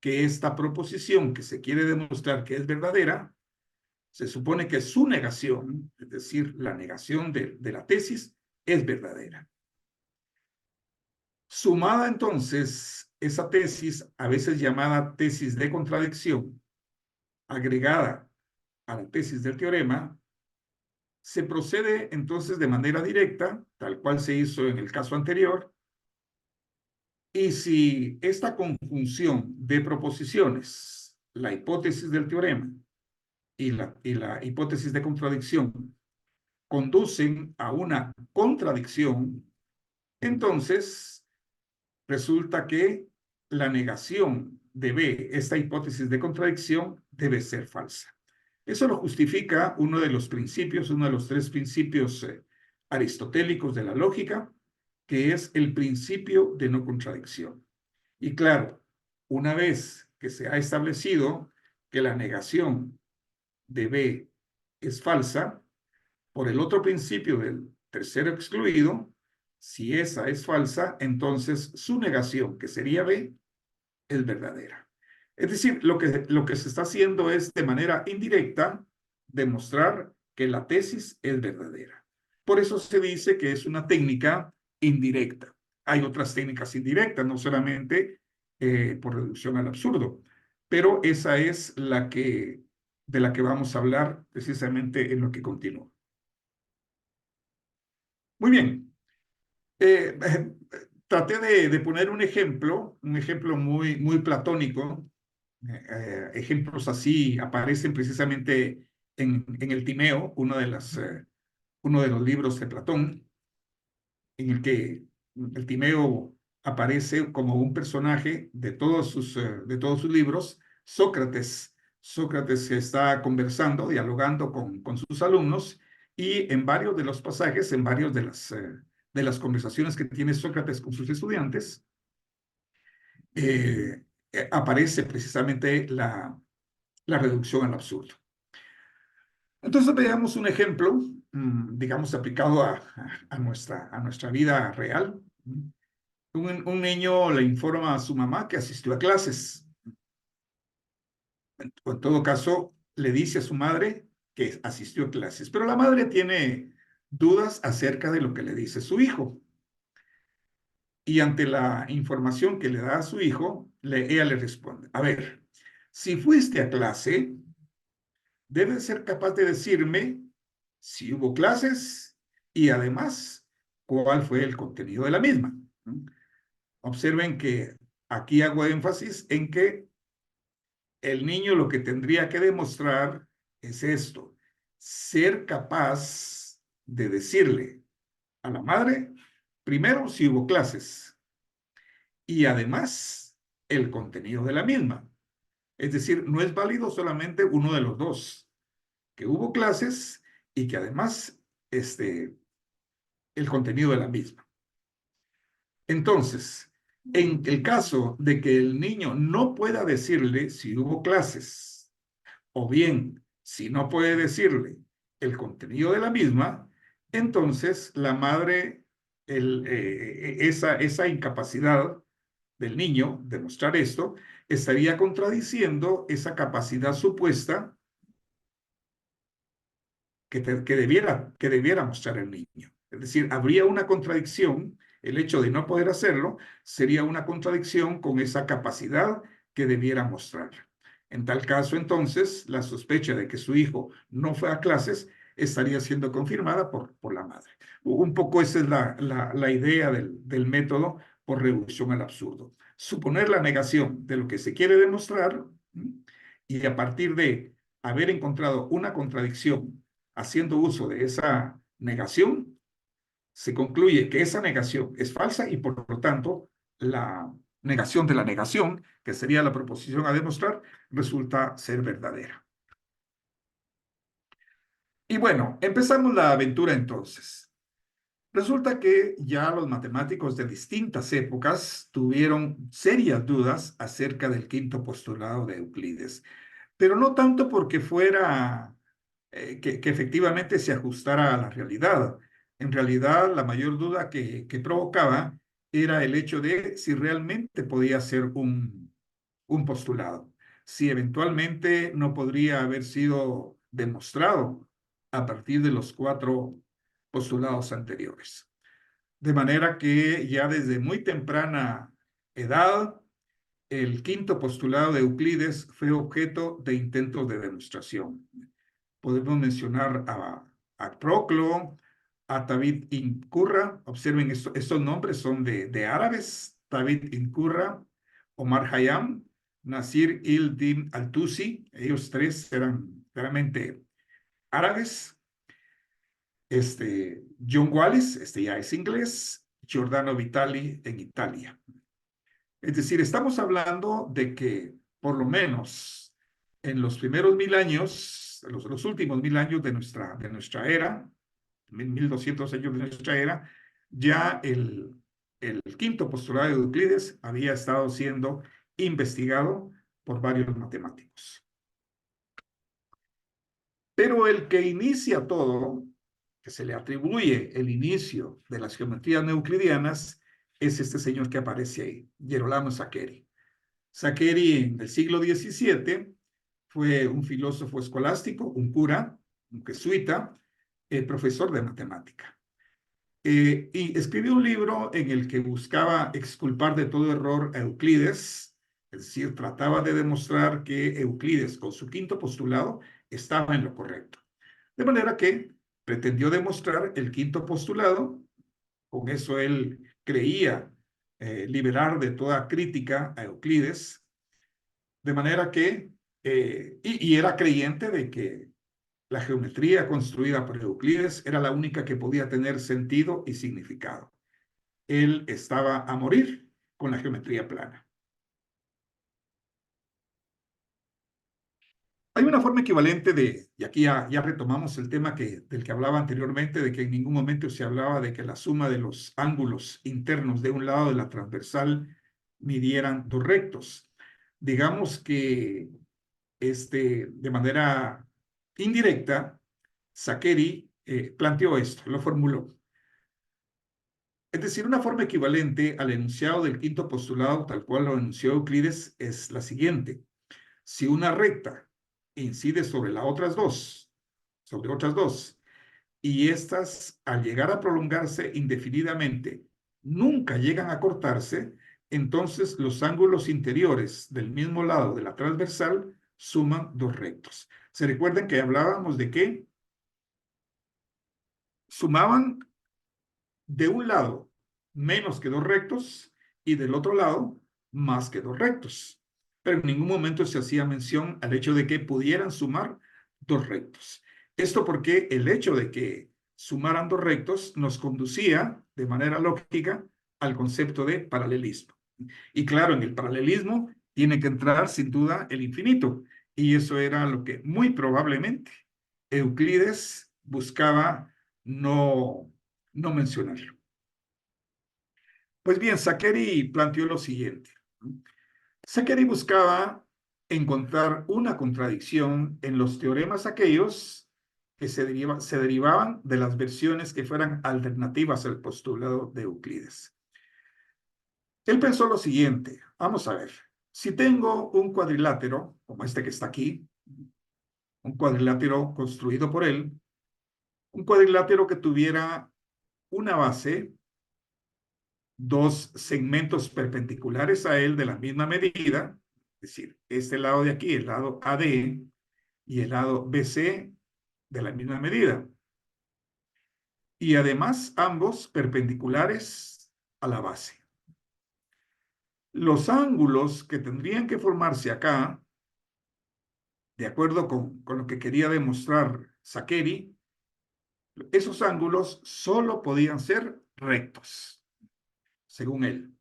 que esta proposición que se quiere demostrar que es verdadera, se supone que su negación, es decir, la negación de la tesis, es verdadera. Sumada entonces esa tesis, a veces llamada tesis de contradicción, agregada a la tesis del teorema, se procede entonces de manera directa, tal cual se hizo en el caso anterior, y si esta conjunción de proposiciones, la hipótesis del teorema y la hipótesis de contradicción, conducen a una contradicción, entonces resulta que la negación de B, esta hipótesis de contradicción, debe ser falsa. Eso lo justifica uno de los principios, uno de los tres principios aristotélicos de la lógica, que es el principio de no contradicción. Y claro, una vez que se ha establecido que la negación de B es falsa, por el otro principio del tercero excluido, si esa es falsa, entonces su negación, que sería B, es verdadera. Es decir, lo que se está haciendo es de manera indirecta demostrar que la tesis es verdadera. Por eso se dice que es una técnica indirecta. Hay otras técnicas indirectas, no solamente por reducción al absurdo, pero esa es de la que vamos a hablar precisamente en lo que continúa. Muy bien. Traté de poner un ejemplo muy platónico. Ejemplos así aparecen precisamente en el Timeo, uno de los libros de Platón, en el que el Timeo aparece como un personaje de todos sus libros, Sócrates. Sócrates está conversando, dialogando con sus alumnos, y en varios de los pasajes, en varios de las conversaciones que tiene Sócrates con sus estudiantes, aparece precisamente la reducción al absurdo. Entonces veamos un ejemplo, digamos, aplicado a nuestra vida real. Un niño le informa a su mamá que asistió a clases. En todo caso, le dice a su madre que asistió a clases, pero la madre tiene dudas acerca de lo que le dice su hijo. Y ante la información que le da a su hijo, ella le responde, a ver, si fuiste a clase, debes ser capaz de decirme si hubo clases y además cuál fue el contenido de la misma. Observen que aquí hago énfasis en que el niño lo que tendría que demostrar es esto, ser capaz de decirle a la madre, primero, si hubo clases y además el contenido de la misma. Es decir, no es válido solamente uno de los dos, que hubo clases y que además el contenido de la misma. Entonces, en el caso de que el niño no pueda decirle si hubo clases, o bien si no puede decirle el contenido de la misma, entonces la madre, esa incapacidad del niño de mostrar esto, estaría contradiciendo esa capacidad supuesta que debiera mostrar el niño. Es decir, habría una contradicción, el hecho de no poder hacerlo sería una contradicción con esa capacidad que debiera mostrar. En tal caso, entonces, la sospecha de que su hijo no fue a clases estaría siendo confirmada por la madre. Un poco esa es la idea del método por reducción al absurdo. Suponer la negación de lo que se quiere demostrar y a partir de haber encontrado una contradicción haciendo uso de esa negación, se concluye que esa negación es falsa y por lo tanto la negación de la negación, que sería la proposición a demostrar, resulta ser verdadera. Y bueno, empezamos la aventura entonces. Resulta que ya los matemáticos de distintas épocas tuvieron serias dudas acerca del quinto postulado de Euclides, pero no tanto porque fuera que efectivamente se ajustara a la realidad. En realidad, la mayor duda que provocaba era el hecho de si realmente podía ser un postulado, si eventualmente no podría haber sido demostrado a partir de los cuatro postulados anteriores. De manera que ya desde muy temprana edad, el quinto postulado de Euclides fue objeto de intentos de demostración. Podemos mencionar a Proclo, a David Incurra. Observen, estos nombres son de árabes. David Incurra, Omar Khayyam, Nasir il-Din al-Tusi. Ellos tres eran realmente árabes. John Wallis, ya es inglés. Giordano Vitali en Italia. Es decir, estamos hablando de que por lo menos en los primeros 1000 años, los últimos 1000 años de nuestra era, 1200 años de nuestra era, ya el quinto postulado de Euclides había estado siendo investigado por varios matemáticos. Pero el que inicia todo, que se le atribuye el inicio de las geometrías euclidianas, es este señor que aparece ahí, Gerolamo Saccheri. Saccheri en el siglo XVII fue un filósofo escolástico, un cura, un jesuita, profesor de matemática. Y escribió un libro en el que buscaba exculpar de todo error a Euclides, es decir, trataba de demostrar que Euclides, con su quinto postulado, estaba en lo correcto. De manera que pretendió demostrar el quinto postulado, con eso él creía liberar de toda crítica a Euclides, de manera que, y era creyente de que la geometría construida por Euclides era la única que podía tener sentido y significado. Él estaba a morir con la geometría plana. Hay una forma equivalente y aquí ya retomamos el tema del que hablaba anteriormente, de que en ningún momento se hablaba de que la suma de los ángulos internos de un lado de la transversal midieran dos rectos. Digamos que de manera indirecta, Saccheri planteó esto, lo formuló. Es decir, una forma equivalente al enunciado del quinto postulado, tal cual lo enunció Euclides, es la siguiente. Si una recta incide sobre las otras dos sobre otras dos, y estas, al llegar a prolongarse indefinidamente, nunca llegan a cortarse, entonces los ángulos interiores del mismo lado de la transversal suman dos rectos. ¿Se recuerdan que hablábamos de que sumaban de un lado menos que dos rectos y del otro lado más que dos rectos? Pero en ningún momento se hacía mención al hecho de que pudieran sumar dos rectos. Esto porque el hecho de que sumaran dos rectos nos conducía de manera lógica al concepto de paralelismo. Y claro, en el paralelismo tiene que entrar sin duda el infinito. Y eso era lo que muy probablemente Euclides buscaba no mencionarlo. Pues bien, Saccheri planteó lo siguiente. Saccheri buscaba encontrar una contradicción en los teoremas aquellos que se derivaban de las versiones que fueran alternativas al postulado de Euclides. Él pensó lo siguiente, vamos a ver, si tengo un cuadrilátero, como este que está aquí, un cuadrilátero construido por él, un cuadrilátero que tuviera una base, dos segmentos perpendiculares a él de la misma medida, es decir, este lado de aquí, el lado AD, y el lado BC de la misma medida. Y además ambos perpendiculares a la base. Los ángulos que tendrían que formarse acá, de acuerdo con lo que quería demostrar Saccheri, esos ángulos solo podían ser rectos, según él.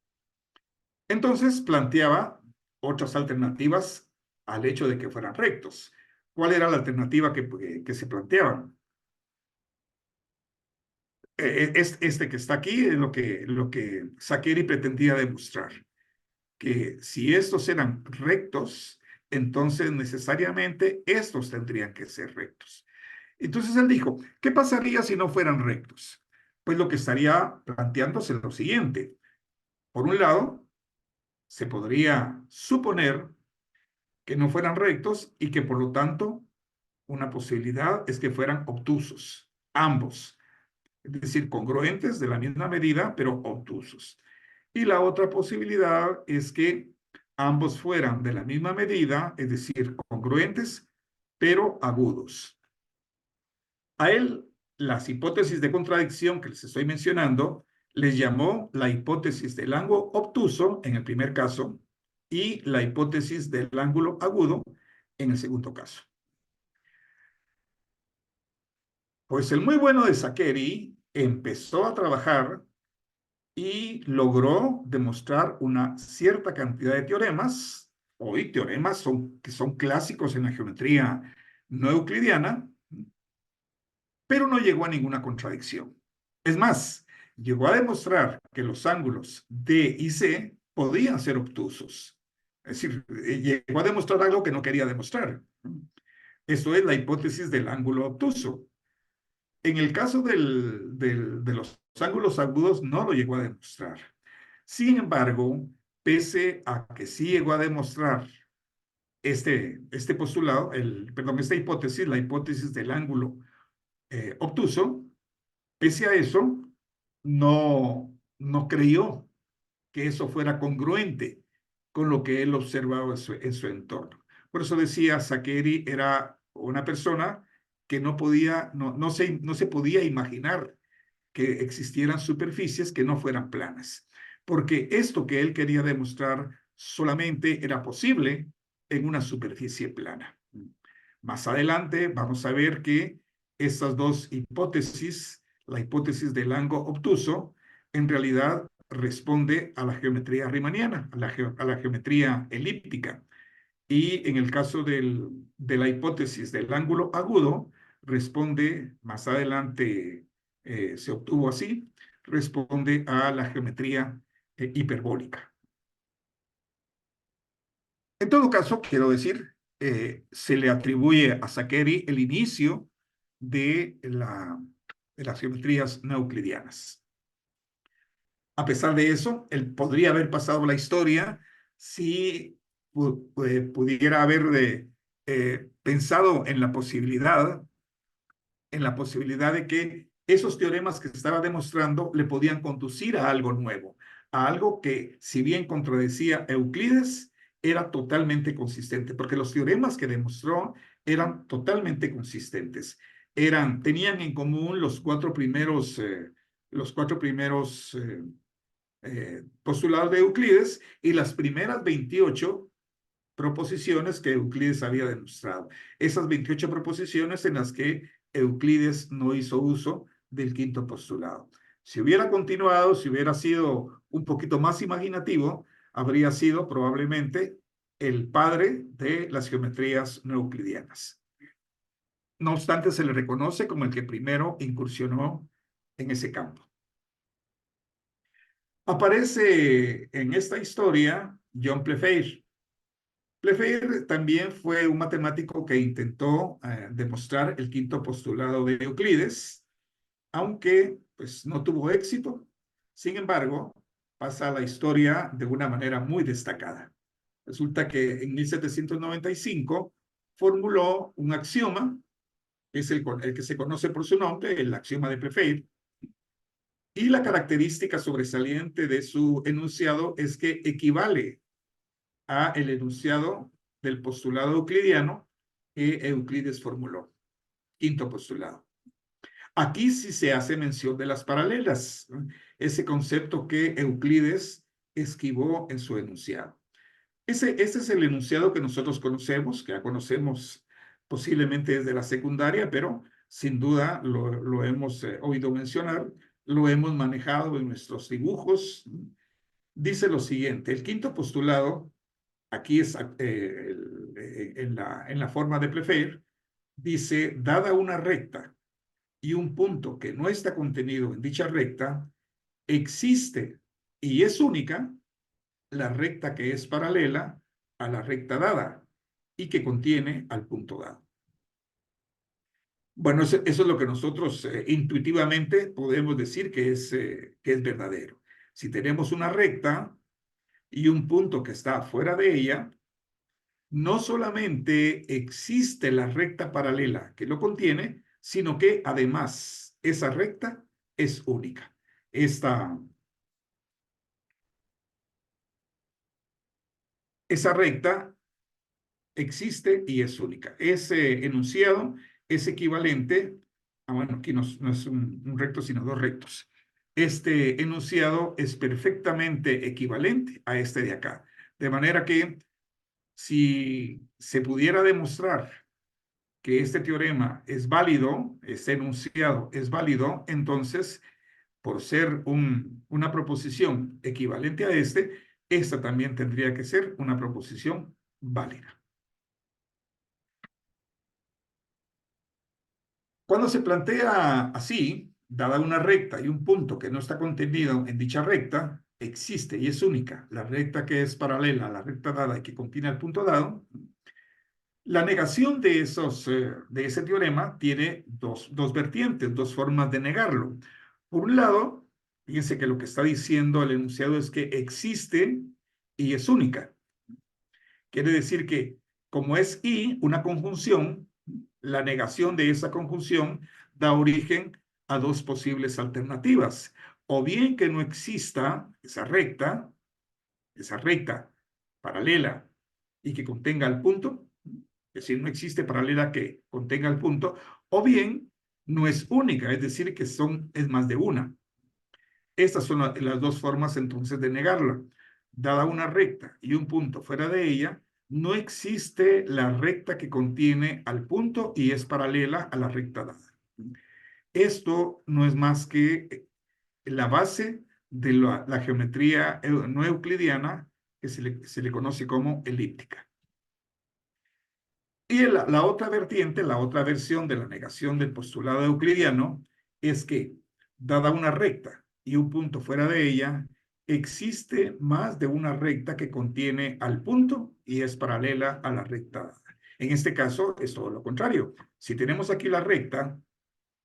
Entonces planteaba otras alternativas al hecho de que fueran rectos. ¿Cuál era la alternativa que se planteaba? Este que está aquí es lo que Saccheri pretendía demostrar, que si estos eran rectos, entonces necesariamente estos tendrían que ser rectos. Entonces él dijo, ¿qué pasaría si no fueran rectos? Pues lo que estaría planteándose es lo siguiente. Por un lado, se podría suponer que no fueran rectos y que por lo tanto una posibilidad es que fueran obtusos, ambos, es decir, congruentes de la misma medida, pero obtusos. Y la otra posibilidad es que ambos fueran de la misma medida, es decir, congruentes, pero agudos. A él, las hipótesis de contradicción que les estoy mencionando, les llamó la hipótesis del ángulo obtuso en el primer caso y la hipótesis del ángulo agudo en el segundo caso. Pues el muy bueno de Saccheri empezó a trabajar y logró demostrar una cierta cantidad de teoremas. Hoy teoremas que son clásicos en la geometría no euclidiana, pero no llegó a ninguna contradicción. Es más, llegó a demostrar que los ángulos D y C podían ser obtusos. Es decir, llegó a demostrar algo que no quería demostrar. Esto es la hipótesis del ángulo obtuso. En el caso de los ángulos agudos no lo llegó a demostrar. Sin embargo, pese a que sí llegó a demostrar este postulado, esta hipótesis, la hipótesis del ángulo obtuso, pese a eso, no creyó que eso fuera congruente con lo que él observaba en su entorno. Por eso decía, Saccheri era una persona que no se podía imaginar que existieran superficies que no fueran planas, porque esto que él quería demostrar solamente era posible en una superficie plana. Más adelante vamos a ver que estas dos hipótesis, la hipótesis del ángulo obtuso, en realidad responde a la geometría riemanniana, a la geometría elíptica. Y en el caso de la hipótesis del ángulo agudo, responde, más adelante se obtuvo así, responde a la geometría hiperbólica. En todo caso, quiero decir, se le atribuye a Saccheri el inicio de las geometrías no euclidianas. A pesar de eso, él podría haber pasado la historia si pudiera haber pensado en la posibilidad en la posibilidad de que esos teoremas que estaba demostrando le podían conducir a algo nuevo, a algo que, si bien contradecía Euclides, era totalmente consistente, porque los teoremas que demostró eran totalmente consistentes. Tenían en común los cuatro primeros postulados de Euclides y las primeras 28 proposiciones que Euclides había demostrado. Esas 28 proposiciones en las que Euclides no hizo uso del quinto postulado. Si hubiera continuado, si hubiera sido un poquito más imaginativo, habría sido probablemente el padre de las geometrías no euclidianas. No obstante, se le reconoce como el que primero incursionó en ese campo. Aparece en esta historia John Playfair. Playfair también fue un matemático que intentó demostrar el quinto postulado de Euclides, aunque pues, no tuvo éxito. Sin embargo, pasa a la historia de una manera muy destacada. Resulta que en 1795 formuló un axioma, que es el que se conoce por su nombre, el axioma de Playfair, y la característica sobresaliente de su enunciado es que equivale a el enunciado del postulado euclidiano que Euclides formuló. Quinto postulado. Aquí sí se hace mención de las paralelas, ese concepto que Euclides esquivó en su enunciado. Ese es el enunciado que nosotros conocemos, que ya conocemos posiblemente desde la secundaria, pero sin duda lo hemos oído mencionar, lo hemos manejado en nuestros dibujos. Dice lo siguiente: el quinto postulado, aquí es en la forma de Playfair, dice, dada una recta y un punto que no está contenido en dicha recta, existe y es única la recta que es paralela a la recta dada y que contiene al punto dado. Bueno, eso es lo que nosotros intuitivamente podemos decir que es verdadero. Si tenemos una recta y un punto que está fuera de ella, no solamente existe la recta paralela que lo contiene, sino que además esa recta es única. Esa recta existe y es única. Ese enunciado es equivalente bueno, aquí no es un recto, sino dos rectos. Este enunciado es perfectamente equivalente a este de acá. De manera que si se pudiera demostrar que este teorema es válido, este enunciado es válido, entonces, por ser una proposición equivalente a esta también tendría que ser una proposición válida. Cuando se plantea así, dada una recta y un punto que no está contenido en dicha recta, existe y es única la recta que es paralela a la recta dada y que contiene el punto dado, la negación de ese teorema tiene dos vertientes, dos formas de negarlo. Por un lado, fíjense que lo que está diciendo el enunciado es que existe y es única. Quiere decir que como es y una conjunción, la negación de esa conjunción da origen a dos posibles alternativas. O bien que no exista esa recta paralela y que contenga el punto, es decir, no existe paralela que contenga el punto, o bien no es única, es decir, que es más de una. Estas son las dos formas entonces de negarla. Dada una recta y un punto fuera de ella, no existe la recta que contiene al punto y es paralela a la recta dada. Esto no es más que la base de la geometría no euclidiana, que se le conoce como elíptica. Y la otra vertiente, la otra versión de la negación del postulado euclidiano es que, dada una recta y un punto fuera de ella, existe más de una recta que contiene al punto y es paralela a la recta dada. En este caso es todo lo contrario. Si tenemos aquí la recta,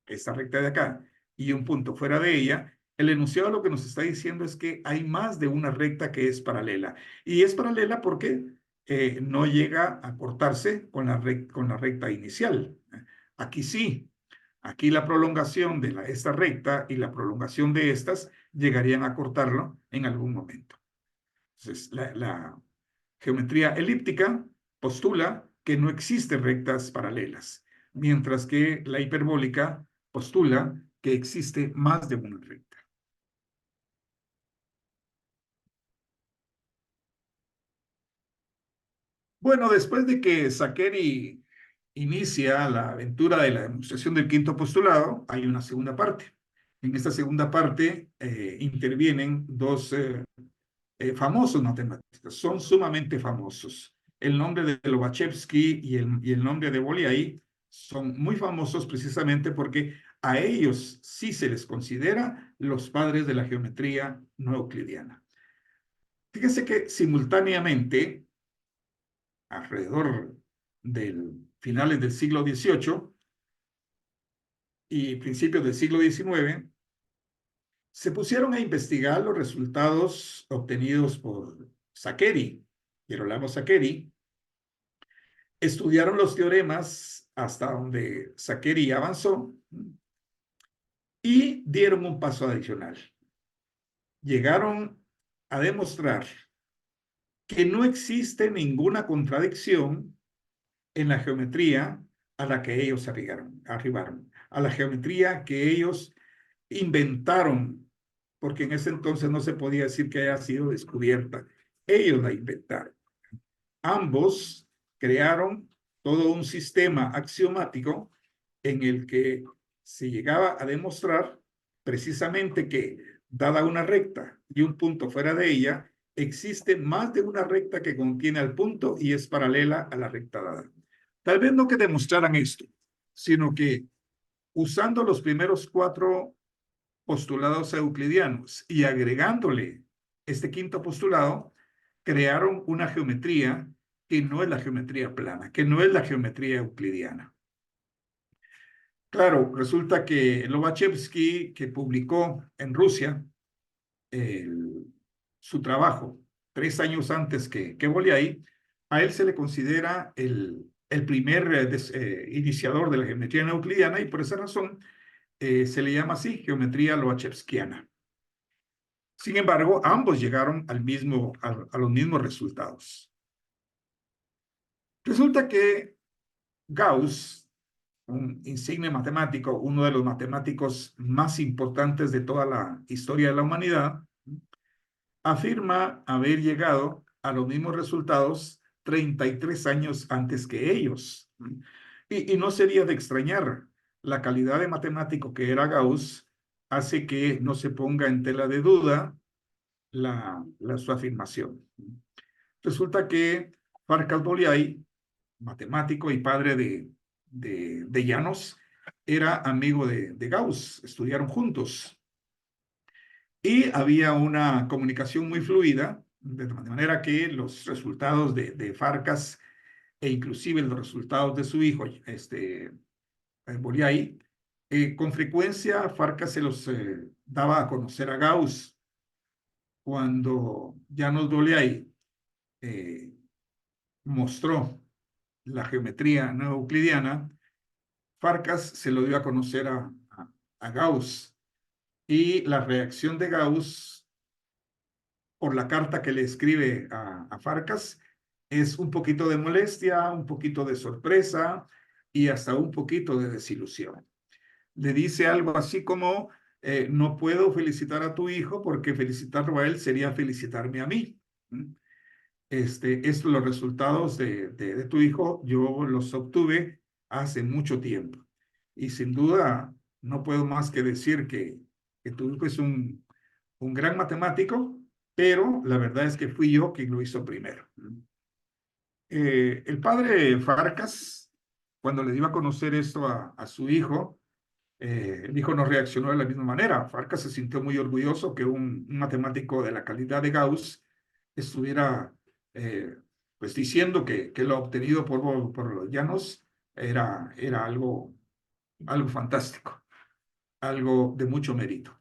esta recta de acá, y un punto fuera de ella, el enunciado lo que nos está diciendo es que hay más de una recta que es paralela. Y es paralela porque no llega a cortarse con la recta inicial. Aquí sí. Aquí la prolongación de esta recta y la prolongación de estas llegarían a cortarlo en algún momento. Entonces, la geometría elíptica postula que no existen rectas paralelas, mientras que la hiperbólica postula que existe más de una recta. Bueno, después de que Zachary inicia la aventura de la demostración del quinto postulado, hay una segunda parte. En esta segunda parte intervienen dos famosos matemáticos, son sumamente famosos. El nombre de Lobachevsky y el nombre de Bolyai son muy famosos precisamente porque a ellos sí se les considera los padres de la geometría no euclidiana. Fíjense que simultáneamente, alrededor del finales del siglo XVIII y principios del siglo XIX, se pusieron a investigar los resultados obtenidos por Zachary, Gerolamo Zachary, estudiaron los teoremas hasta donde Zachary avanzó y dieron un paso adicional. Llegaron a demostrar que no existe ninguna contradicción en la geometría a la que ellos arribaron, a la geometría que ellos inventaron, porque en ese entonces no se podía decir que haya sido descubierta. Ellos la inventaron. Ambos crearon todo un sistema axiomático en el que se llegaba a demostrar precisamente que, dada una recta y un punto fuera de ella, existe más de una recta que contiene al punto y es paralela a la recta dada. Tal vez no que demostraran esto, sino que usando los primeros 4 postulados euclidianos y agregándole este quinto postulado, crearon una geometría que no es la geometría plana, que no es la geometría euclidiana. Claro, resulta que Lobachevsky, que publicó en Rusia su trabajo 3 años antes que Bolyai, a él se le considera el primer iniciador de la geometría no euclidiana y por esa razón se le llama así, geometría lobachevskiana. Sin embargo, ambos llegaron a los mismos resultados. Resulta que Gauss, un insigne matemático, uno de los matemáticos más importantes de toda la historia de la humanidad, afirma haber llegado a los mismos resultados 33 años antes que ellos. Y no sería de extrañar, la calidad de matemático que era Gauss hace que no se ponga en tela de duda su afirmación. Resulta que Farkas Bolyai, matemático y padre de Janos, era amigo de Gauss, estudiaron juntos. Y había una comunicación muy fluida, de manera que los resultados de Farkas e inclusive los resultados de su hijo, Bolyai, con frecuencia Farkas se los daba a conocer a Gauss. Cuando Janos Bolyai mostró la geometría no euclidiana, Farkas se lo dio a conocer a Gauss. Y la reacción de Gauss por la carta que le escribe a Farkas es un poquito de molestia, un poquito de sorpresa y hasta un poquito de desilusión. Le dice algo así como, no puedo felicitar a tu hijo porque felicitarlo a él sería felicitarme a mí. Los resultados de tu hijo yo los obtuve hace mucho tiempo. Y sin duda no puedo más que decir que tu hijo es un gran matemático, pero la verdad es que fui yo quien lo hizo primero. El padre Farkas, cuando le dio a conocer esto a su hijo, el hijo no reaccionó de la misma manera. Farkas se sintió muy orgulloso que un matemático de la calidad de Gauss estuviera pues diciendo que lo obtenido por los llanos era algo fantástico, algo de mucho mérito.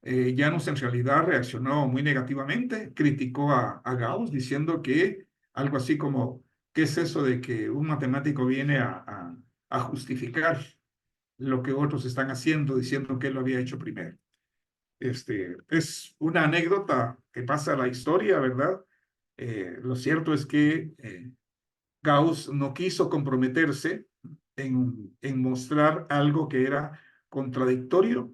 Llanos en realidad reaccionó muy negativamente, criticó a Gauss diciendo que algo así como, ¿qué es eso de que un matemático viene a justificar lo que otros están haciendo, diciendo que él lo había hecho primero. Es una anécdota que pasa a la historia, ¿verdad? Lo cierto es que Gauss no quiso comprometerse en mostrar algo que era contradictorio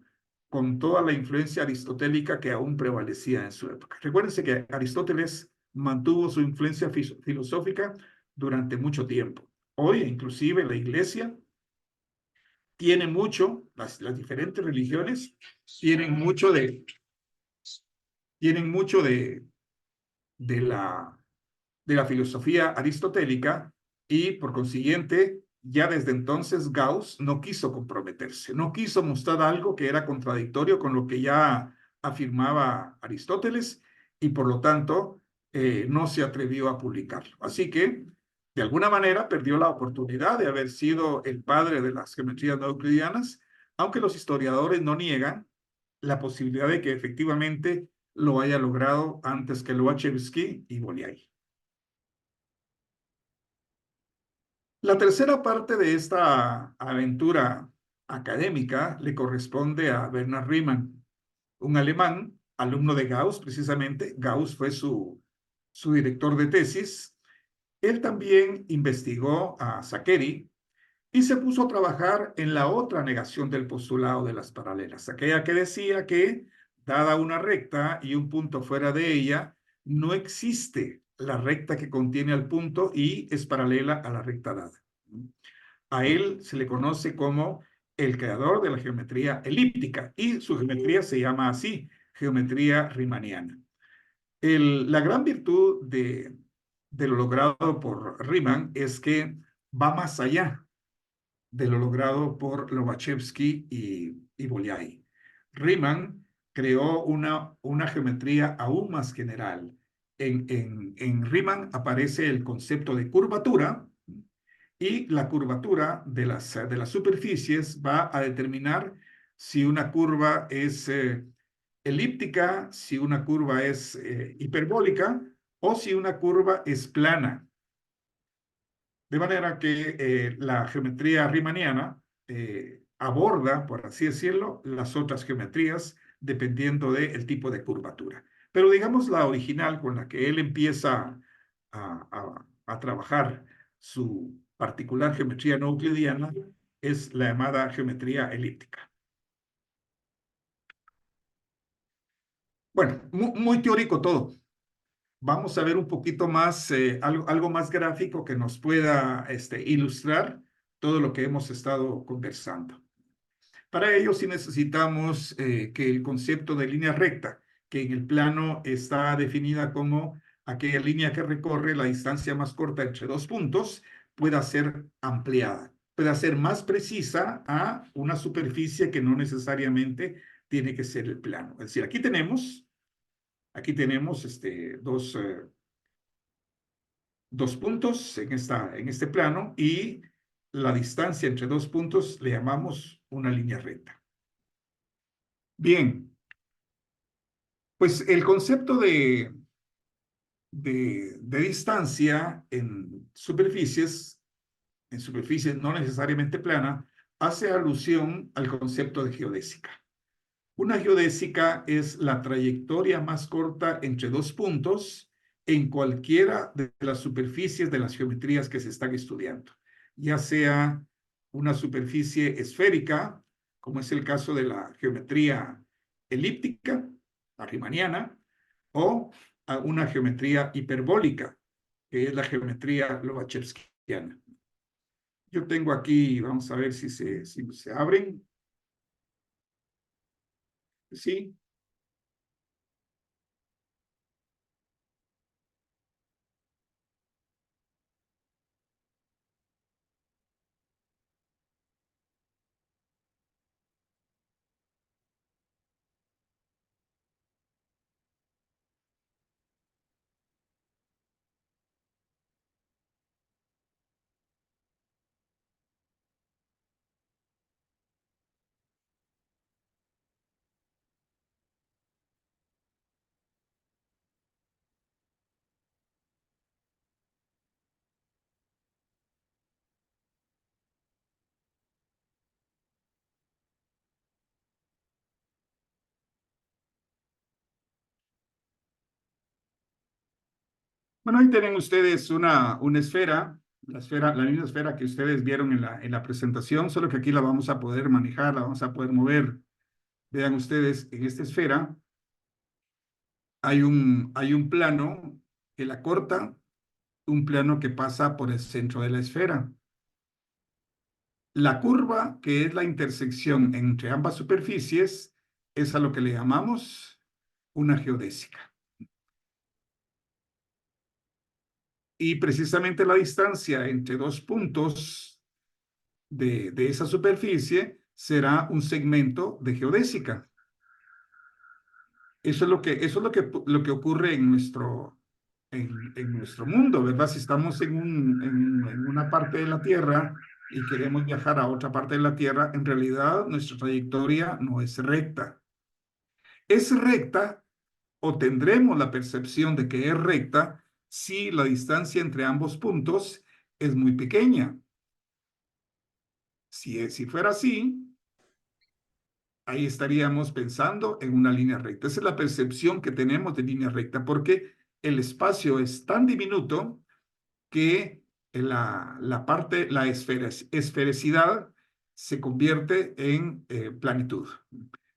con toda la influencia aristotélica que aún prevalecía en su época. Recuérdense que Aristóteles mantuvo su influencia filosófica durante mucho tiempo. Hoy, inclusive, la iglesia tiene mucho, las diferentes religiones tienen mucho de la de la filosofía aristotélica y por consiguiente, ya desde entonces Gauss no quiso comprometerse, no quiso mostrar algo que era contradictorio con lo que ya afirmaba Aristóteles y por lo tanto no se atrevió a publicarlo. Así que, de alguna manera, perdió la oportunidad de haber sido el padre de las geometrías no euclidianas, aunque los historiadores no niegan la posibilidad de que efectivamente lo haya logrado antes que Lobachevsky y Bolyai. La tercera parte de esta aventura académica le corresponde a Bernhard Riemann, un alemán, alumno de Gauss precisamente. Gauss fue su director de tesis. Él también investigó a Saccheri y se puso a trabajar en la otra negación del postulado de las paralelas, aquella que decía que, dada una recta y un punto fuera de ella, no existe la recta que contiene al punto y es paralela a la recta dada. A él se le conoce como el creador de la geometría elíptica y su geometría se llama así, geometría riemanniana. La gran virtud de lo logrado por Riemann es que va más allá de lo logrado por Lobachevsky y Bolyai. Riemann creó una geometría aún más general. En Riemann aparece el concepto de curvatura y la curvatura de las superficies va a determinar si una curva es elíptica, si una curva es hiperbólica o si una curva es plana. De manera que la geometría riemanniana aborda, por así decirlo, las otras geometrías dependiendo del tipo de curvatura. Pero digamos la original con la que él empieza a trabajar su particular geometría no euclidiana es la llamada geometría elíptica. Bueno, muy teórico todo. Vamos a ver un poquito más, algo más gráfico que nos pueda ilustrar todo lo que hemos estado conversando. Para ello sí necesitamos que el concepto de línea recta, que en el plano está definida como aquella línea que recorre la distancia más corta entre dos puntos, pueda ser ampliada, pueda ser más precisa a una superficie que no necesariamente tiene que ser el plano. Es decir, aquí tenemos dos puntos en este plano y la distancia entre dos puntos le llamamos una línea recta. Bien, pues el concepto de distancia en superficies no necesariamente plana, hace alusión al concepto de geodésica. Una geodésica es la trayectoria más corta entre dos puntos en cualquiera de las superficies de las geometrías que se están estudiando, ya sea una superficie esférica, como es el caso de la geometría elíptica, la riemanniana, o a una geometría hiperbólica, que es la geometría lobachevskiana. Yo tengo aquí, vamos a ver si se abren. Sí, Bueno, ahí tienen ustedes una esfera, la misma esfera que ustedes vieron en la presentación, solo que aquí la vamos a poder manejar, la vamos a poder mover. Vean ustedes, en esta esfera hay un plano que la corta, un plano que pasa por el centro de la esfera. La curva, que es la intersección entre ambas superficies, es a lo que le llamamos una geodésica. Y precisamente la distancia entre dos puntos de esa superficie será un segmento de geodésica. Eso es lo que ocurre en nuestro mundo, ¿verdad? Si estamos en una parte de la Tierra y queremos viajar a otra parte de la Tierra, en realidad nuestra trayectoria no es recta. Es recta o tendremos la percepción de que es recta si la distancia entre ambos puntos es muy pequeña. Si fuera así, ahí estaríamos pensando en una línea recta. Esa es la percepción que tenemos de línea recta, porque el espacio es tan diminuto que la esfericidad se convierte en planitud.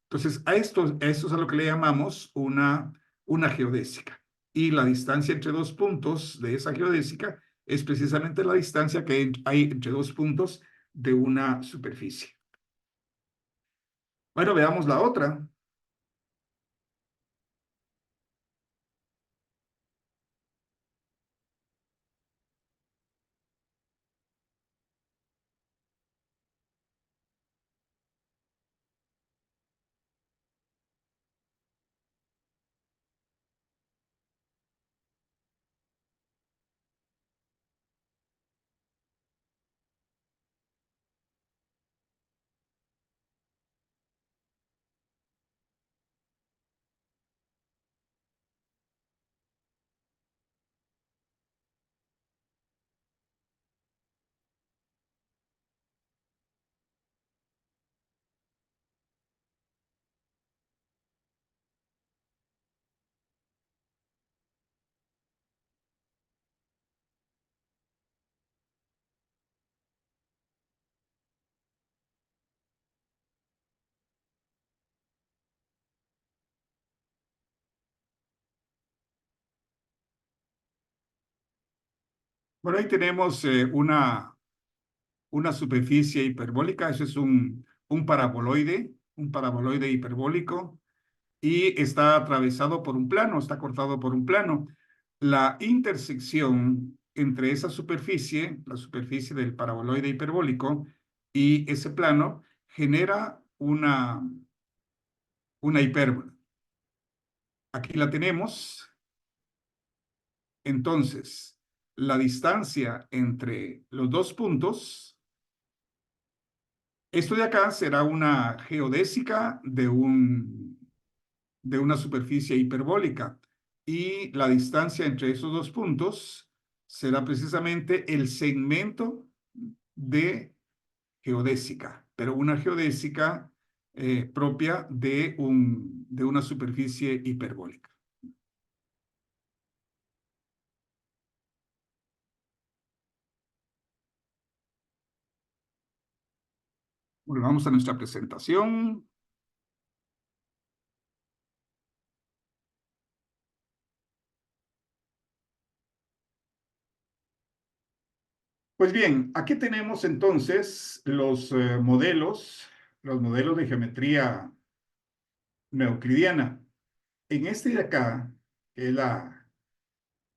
Entonces, a esto es a lo que le llamamos una geodésica. Y la distancia entre dos puntos de esa geodésica es precisamente la distancia que hay entre dos puntos de una superficie. Bueno, veamos la otra. Bueno, ahí tenemos una superficie hiperbólica. Eso es un paraboloide hiperbólico, y está atravesado por un plano, está cortado por un plano. La intersección entre esa superficie, la superficie del paraboloide hiperbólico, y ese plano genera una hipérbola. Aquí la tenemos. Entonces, la distancia entre los dos puntos, esto de acá será una geodésica de una superficie hiperbólica, y la distancia entre esos dos puntos será precisamente el segmento de geodésica, pero una geodésica propia de una superficie hiperbólica. Volvamos a nuestra presentación. Pues bien, aquí tenemos entonces los modelos de geometría neoeuclidiana. En este de acá, que es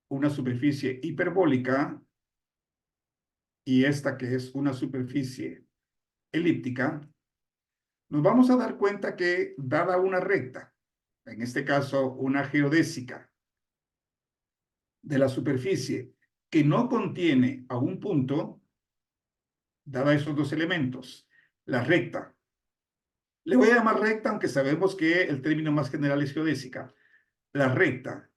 una superficie hiperbólica, y esta que es una superficie elíptica, nos vamos a dar cuenta que dada una recta, en este caso una geodésica de la superficie que no contiene a un punto, dada esos dos elementos, la recta, le voy a llamar recta, aunque sabemos que el término más general es geodésica, la recta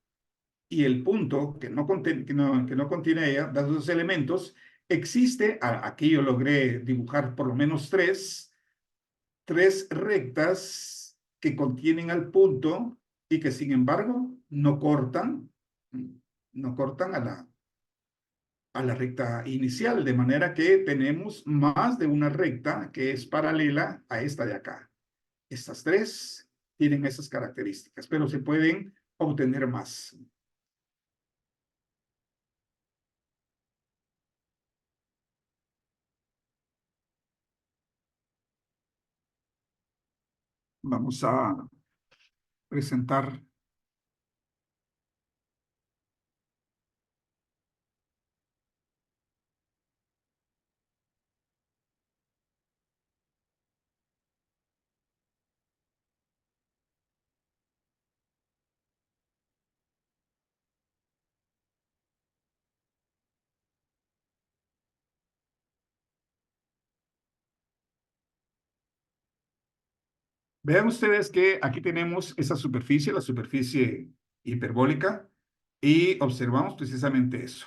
y el punto que no contiene ella, dados esos elementos, existe, aquí yo logré dibujar por lo menos tres rectas que contienen al punto y que sin embargo no cortan a la recta inicial, de manera que tenemos más de una recta que es paralela a esta de acá. Estas tres tienen esas características, pero se pueden obtener más. Vamos a presentar. Vean ustedes que aquí tenemos esa superficie, la superficie hiperbólica, y observamos precisamente eso.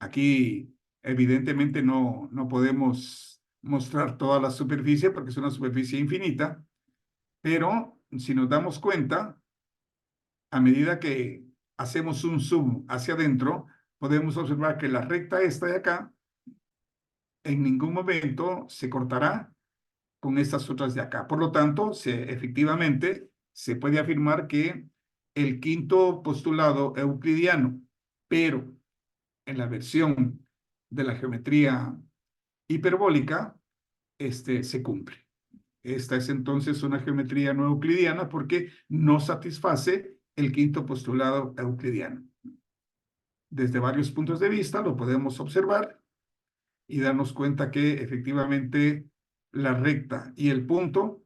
Aquí, evidentemente, no podemos mostrar toda la superficie porque es una superficie infinita, pero si nos damos cuenta, a medida que hacemos un zoom hacia adentro, podemos observar que la recta esta de acá en ningún momento se cortará con estas otras de acá. Por lo tanto, efectivamente, se puede afirmar que el quinto postulado euclidiano, pero en la versión de la geometría hiperbólica, se cumple. Esta es entonces una geometría no euclidiana porque no satisface el quinto postulado euclidiano. Desde varios puntos de vista lo podemos observar y darnos cuenta que efectivamente la recta y el punto,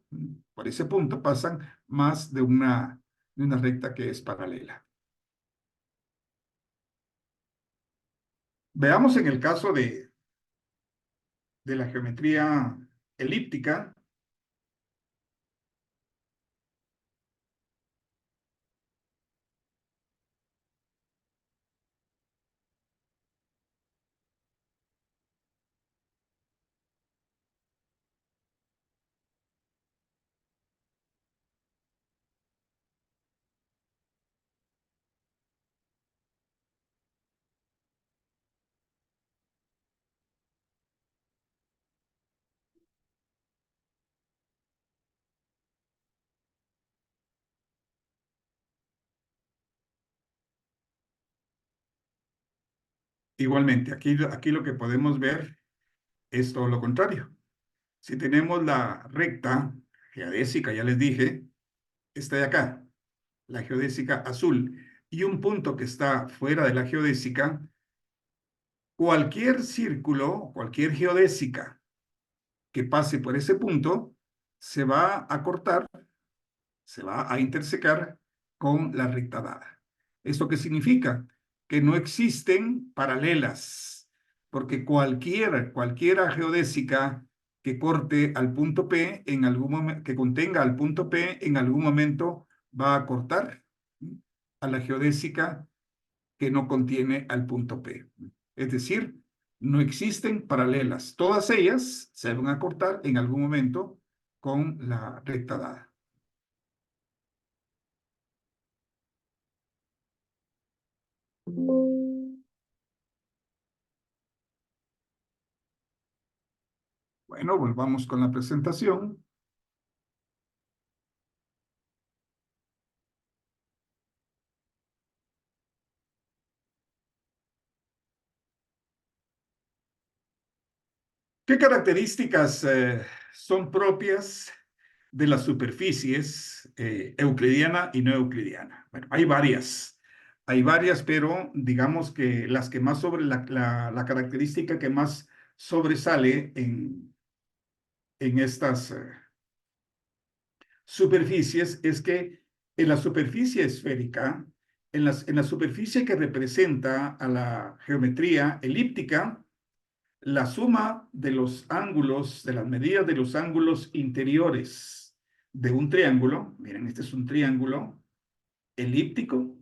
por ese punto pasan más de una recta que es paralela. Veamos en el caso de la geometría elíptica. Igualmente, aquí lo que podemos ver es todo lo contrario. Si tenemos la recta geodésica, ya les dije, está de acá, la geodésica azul, y un punto que está fuera de la geodésica, cualquier círculo, cualquier geodésica que pase por ese punto, se va a cortar, se va a intersecar con la recta dada. ¿Esto qué significa? Que no existen paralelas, porque cualquiera geodésica que corte al punto P en algún momento, que contenga al punto P en algún momento va a cortar a la geodésica que no contiene al punto P. Es decir, no existen paralelas. Todas ellas se van a cortar en algún momento con la recta dada. Bueno, volvamos con la presentación. ¿Qué características son propias de las superficies euclidiana y no euclidiana? Bueno, hay varias, pero digamos que las que más la característica que más sobresale en estas superficies es que en la superficie esférica, en la superficie que representa a la geometría elíptica, la suma de los ángulos, de las medidas de los ángulos interiores de un triángulo, miren, este es un triángulo elíptico,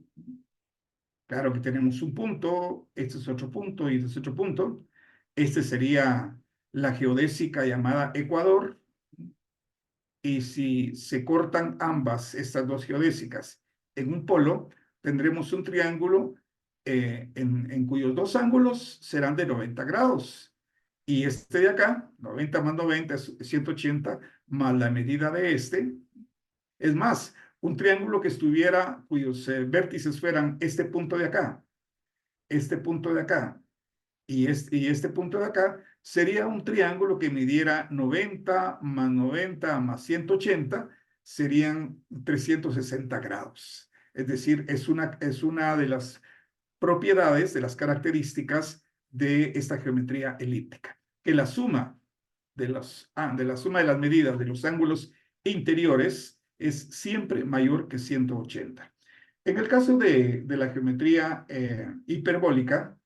claro que tenemos un punto, este es otro punto y este es otro punto, este sería la geodésica llamada ecuador, y si se cortan ambas, estas dos geodésicas, en un polo, tendremos un triángulo en cuyos dos ángulos serán de 90 grados. Y este de acá, 90 más 90 es 180, más la medida de este. Es más, un triángulo que estuviera, cuyos vértices fueran este punto de acá, este punto de acá y este punto de acá, sería un triángulo que midiera 90 más 90 más 180, serían 360 grados. Es decir, es una de las propiedades, de las características de esta geometría elíptica, que la suma de la suma de las medidas de los ángulos interiores es siempre mayor que 180. En el caso de la geometría hiperbólica,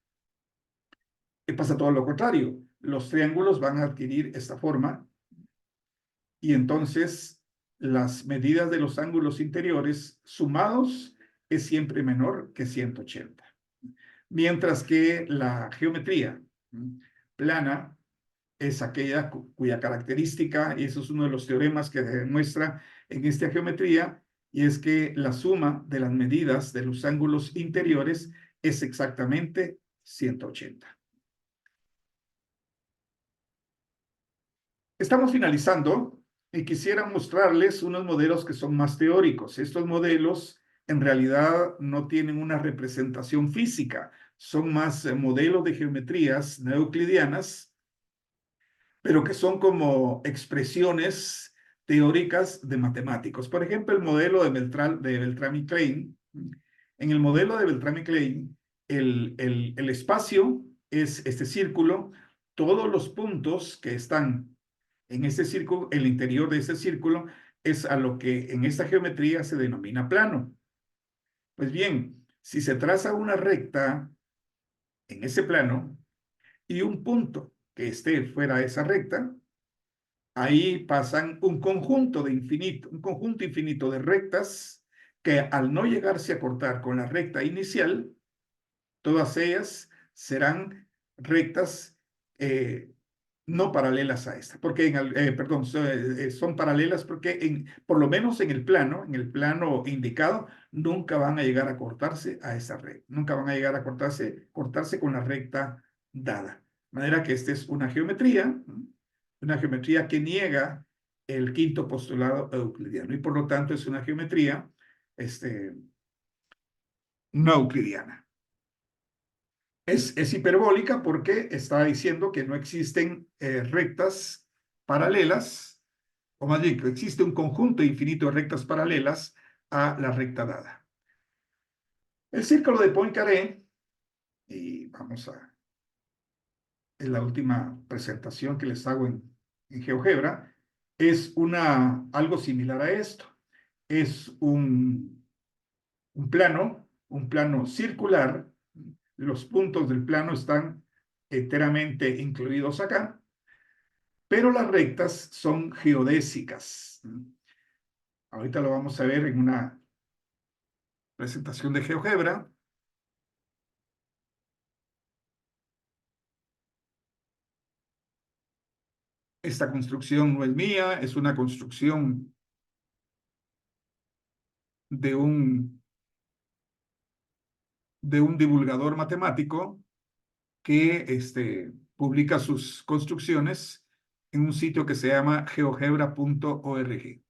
pasa todo lo contrario. Los triángulos van a adquirir esta forma y entonces las medidas de los ángulos interiores sumados es siempre menor que 180. Mientras que la geometría plana es aquella cuya característica, y eso es uno de los teoremas que demuestra en esta geometría, y es que la suma de las medidas de los ángulos interiores es exactamente 180. Estamos finalizando y quisiera mostrarles unos modelos que son más teóricos. Estos modelos en realidad no tienen una representación física, son más modelos de geometrías no euclidianas, pero que son como expresiones teóricas de matemáticos. Por ejemplo, el modelo de Beltrán y Klein. En el modelo de Beltrán y Klein, el espacio es este círculo, todos los puntos que están en este círculo, el interior de este círculo, es a lo que en esta geometría se denomina plano. Pues bien, si se traza una recta en ese plano y un punto que esté fuera de esa recta, ahí pasan un conjunto infinito de rectas que al no llegarse a cortar con la recta inicial, todas ellas serán rectas no paralelas a esta, porque perdón, son paralelas porque por lo menos en el plano indicado, nunca van a llegar a cortarse a esa recta, nunca van a llegar a cortarse con la recta dada. De manera que esta es una geometría que niega el quinto postulado euclidiano y por lo tanto es una geometría no euclidiana. Es hiperbólica porque está diciendo que no existen rectas paralelas, o más bien que existe un conjunto infinito de rectas paralelas a la recta dada. El círculo de Poincaré, y vamos a, es la última presentación que les hago en GeoGebra, es algo similar a esto. Es un plano circular. Los puntos del plano están enteramente incluidos acá, pero las rectas son geodésicas. Ahorita lo vamos a ver en una presentación de GeoGebra. Esta construcción no es mía, es una construcción de un divulgador matemático que publica sus construcciones en un sitio que se llama geogebra.org.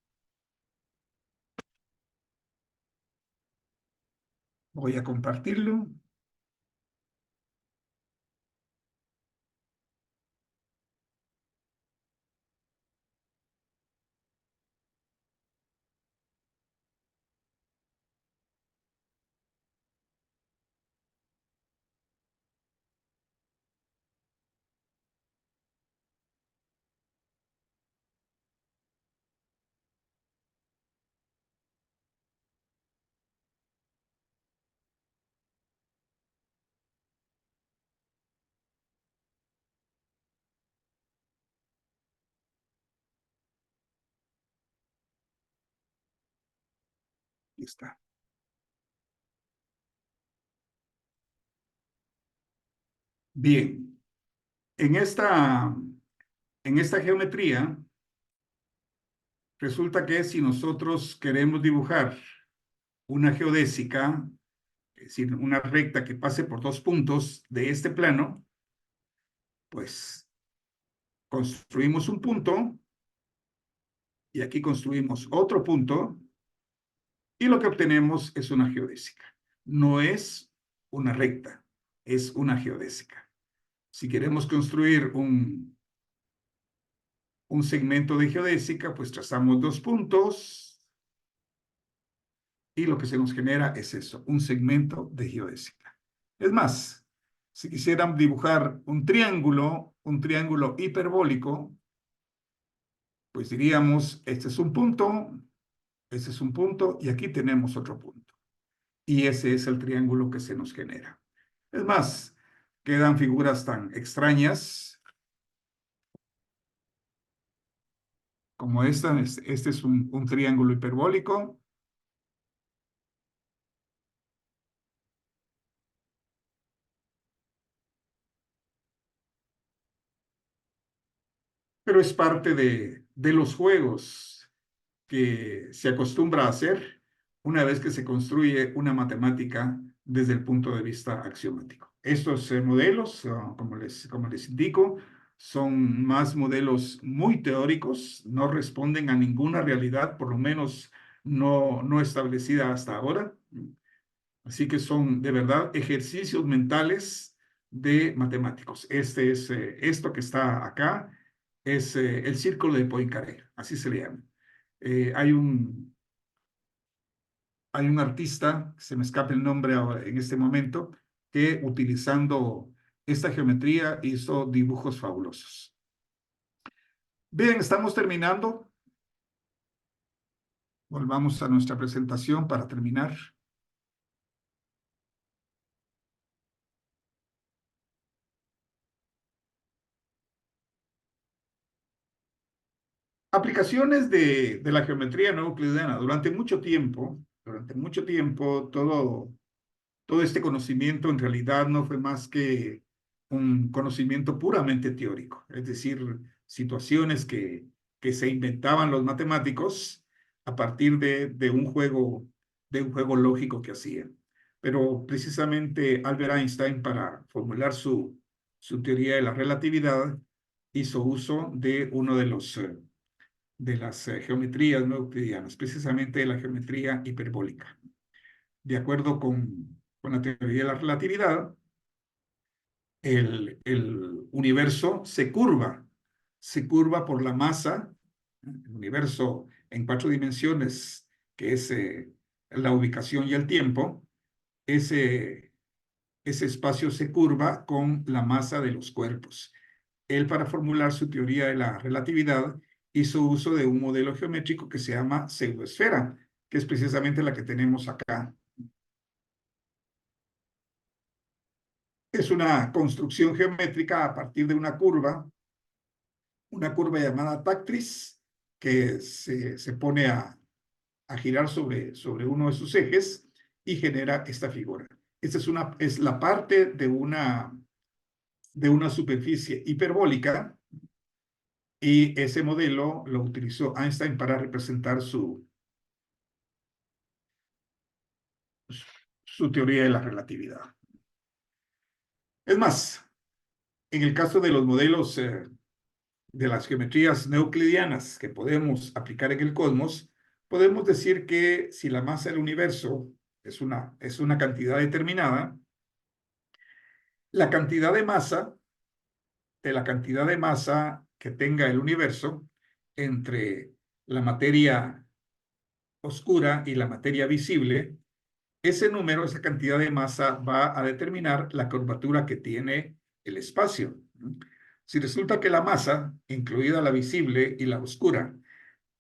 Voy a compartirlo. Aquí está. Bien, en esta geometría, resulta que si nosotros queremos dibujar una geodésica es decir, una recta que pase por dos puntos de este plano, pues construimos un punto y aquí construimos otro punto y lo que obtenemos es una geodésica. No es una recta, es una geodésica. Si queremos construir un segmento de geodésica, pues trazamos dos puntos y lo que se nos genera es eso, un segmento de geodésica. Es más, si quisieran dibujar un triángulo hiperbólico, pues diríamos, este es un punto y aquí tenemos otro punto. Y ese es el triángulo que se nos genera. Es más, quedan figuras tan extrañas como esta. Este es un triángulo hiperbólico. Pero es parte de los juegos que se acostumbra a hacer una vez que se construye una matemática desde el punto de vista axiomático. Estos modelos, como les indico, son más modelos muy teóricos, no responden a ninguna realidad, por lo menos no establecida hasta ahora. Así que son de verdad ejercicios mentales de matemáticos. Esto que está acá es el círculo de Poincaré, así se le llama. Eh, hay un, hay un artista, se me escapa el nombre ahora, en este momento, que utilizando esta geometría hizo dibujos fabulosos. Bien, estamos terminando. Volvamos a nuestra presentación para terminar. Aplicaciones de la geometría no euclidiana. Durante mucho tiempo, todo este conocimiento en realidad no fue más que un conocimiento puramente teórico, es decir, situaciones que se inventaban los matemáticos a partir de un juego lógico que hacían. Pero precisamente Albert Einstein, para formular su teoría de la relatividad, hizo uso de uno de las geometrías no euclidianas, precisamente de la geometría hiperbólica. De acuerdo con la teoría de la relatividad, el universo se curva por la masa, el universo en cuatro dimensiones, que es la ubicación y el tiempo, ese, ese espacio se curva con la masa de los cuerpos. Él, para formular su teoría de la relatividad, hizo uso de un modelo geométrico que se llama pseudoesfera, que es precisamente la que tenemos acá. Es una construcción geométrica a partir de una curva llamada tactriz, que se pone a girar sobre uno de sus ejes y genera esta figura. Esta es la parte de una superficie hiperbólica y ese modelo lo utilizó Einstein para representar su teoría de la relatividad. Es más, en el caso de los modelos de las geometrías no euclidianas que podemos aplicar en el cosmos, podemos decir que si la masa del universo es una cantidad determinada, la cantidad de masa que tenga el universo entre la materia oscura y la materia visible, ese número, esa cantidad de masa va a determinar la curvatura que tiene el espacio. Si resulta que la masa, incluida la visible y la oscura,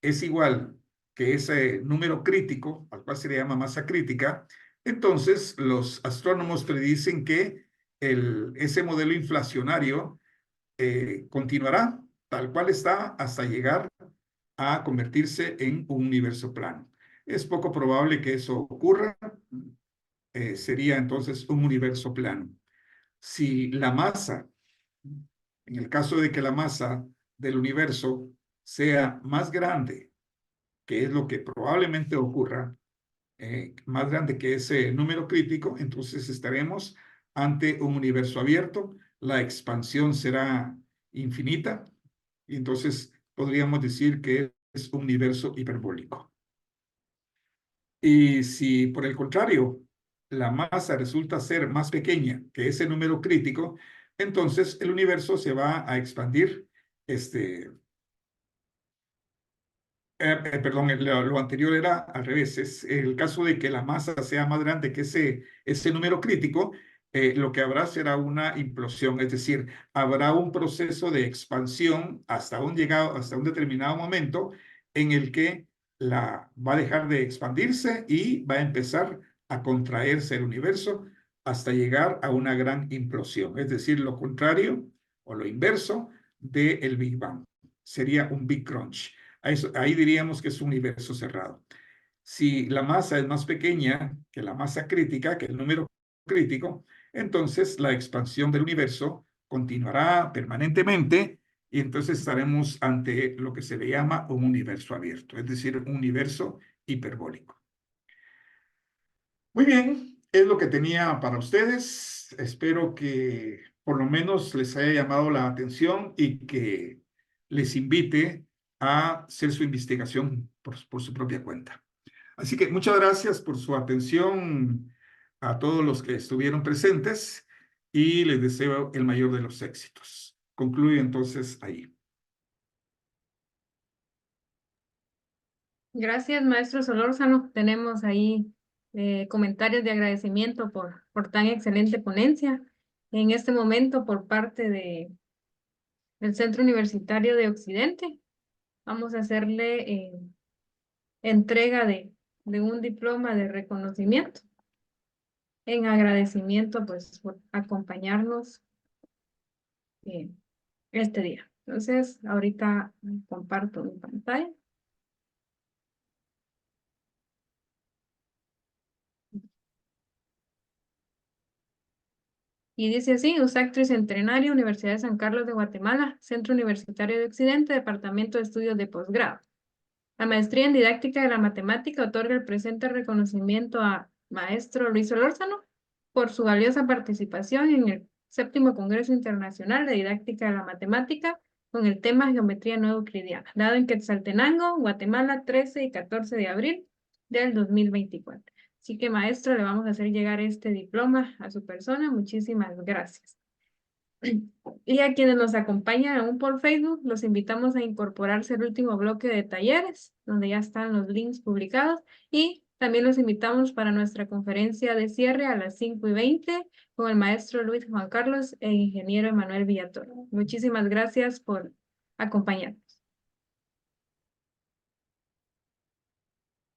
es igual que ese número crítico, al cual se le llama masa crítica, entonces los astrónomos predicen que ese modelo inflacionario continuará tal cual está hasta llegar a convertirse en un universo plano. Es poco probable que eso ocurra, sería entonces un universo plano. Si la masa, en el caso de que la masa del universo sea más grande, que es lo que probablemente ocurra, más grande que ese número crítico, entonces estaremos ante un universo abierto, la expansión será infinita, y entonces podríamos decir que es un universo hiperbólico. Y si por el contrario la masa resulta ser más pequeña que ese número crítico, entonces el universo se va a expandir perdón, lo anterior era al revés. Es el caso de que la masa sea más grande que ese número crítico, lo que habrá será una implosión, es decir, habrá un proceso de expansión hasta un determinado momento en el que va a dejar de expandirse y va a empezar a contraerse el universo hasta llegar a una gran implosión, es decir, lo contrario o lo inverso del Big Bang. Sería un Big Crunch. Ahí diríamos que es un universo cerrado. Si la masa es más pequeña que la masa crítica, que el número crítico, entonces la expansión del universo continuará permanentemente y entonces estaremos ante lo que se le llama un universo abierto, es decir, un universo hiperbólico. Muy bien, es lo que tenía para ustedes. Espero que por lo menos les haya llamado la atención y que les invite a hacer su investigación por su propia cuenta. Así que muchas gracias por su atención a todos los que estuvieron presentes y les deseo el mayor de los éxitos. Concluyo entonces ahí. Gracias, maestro Solórzano. Tenemos ahí comentarios de agradecimiento por tan excelente ponencia. En este momento, por parte del Centro Universitario de Occidente, vamos a hacerle entrega de un diploma de reconocimiento en agradecimiento pues por acompañarnos este día. Entonces, ahorita comparto mi pantalla. Y dice así: USAC Tricentenario, Universidad de San Carlos de Guatemala, Centro Universitario de Occidente, Departamento de Estudios de Posgrado. La maestría en didáctica de la matemática otorga el presente reconocimiento a maestro Luis Solórzano por su valiosa participación en el 7º Congreso Internacional de Didáctica de la Matemática con el tema Geometría no euclidiana, dado en Quetzaltenango, Guatemala, 13 y 14 de abril del 2024. Así que, maestro, le vamos a hacer llegar este diploma a su persona. Muchísimas gracias. Y a quienes nos acompañan aún por Facebook, los invitamos a incorporarse al último bloque de talleres, donde ya están los links publicados, y también los invitamos para nuestra conferencia de cierre a las 5:20 con el maestro Luis Juan Carlos e ingeniero Emanuel Villatoro. Muchísimas gracias por acompañarnos.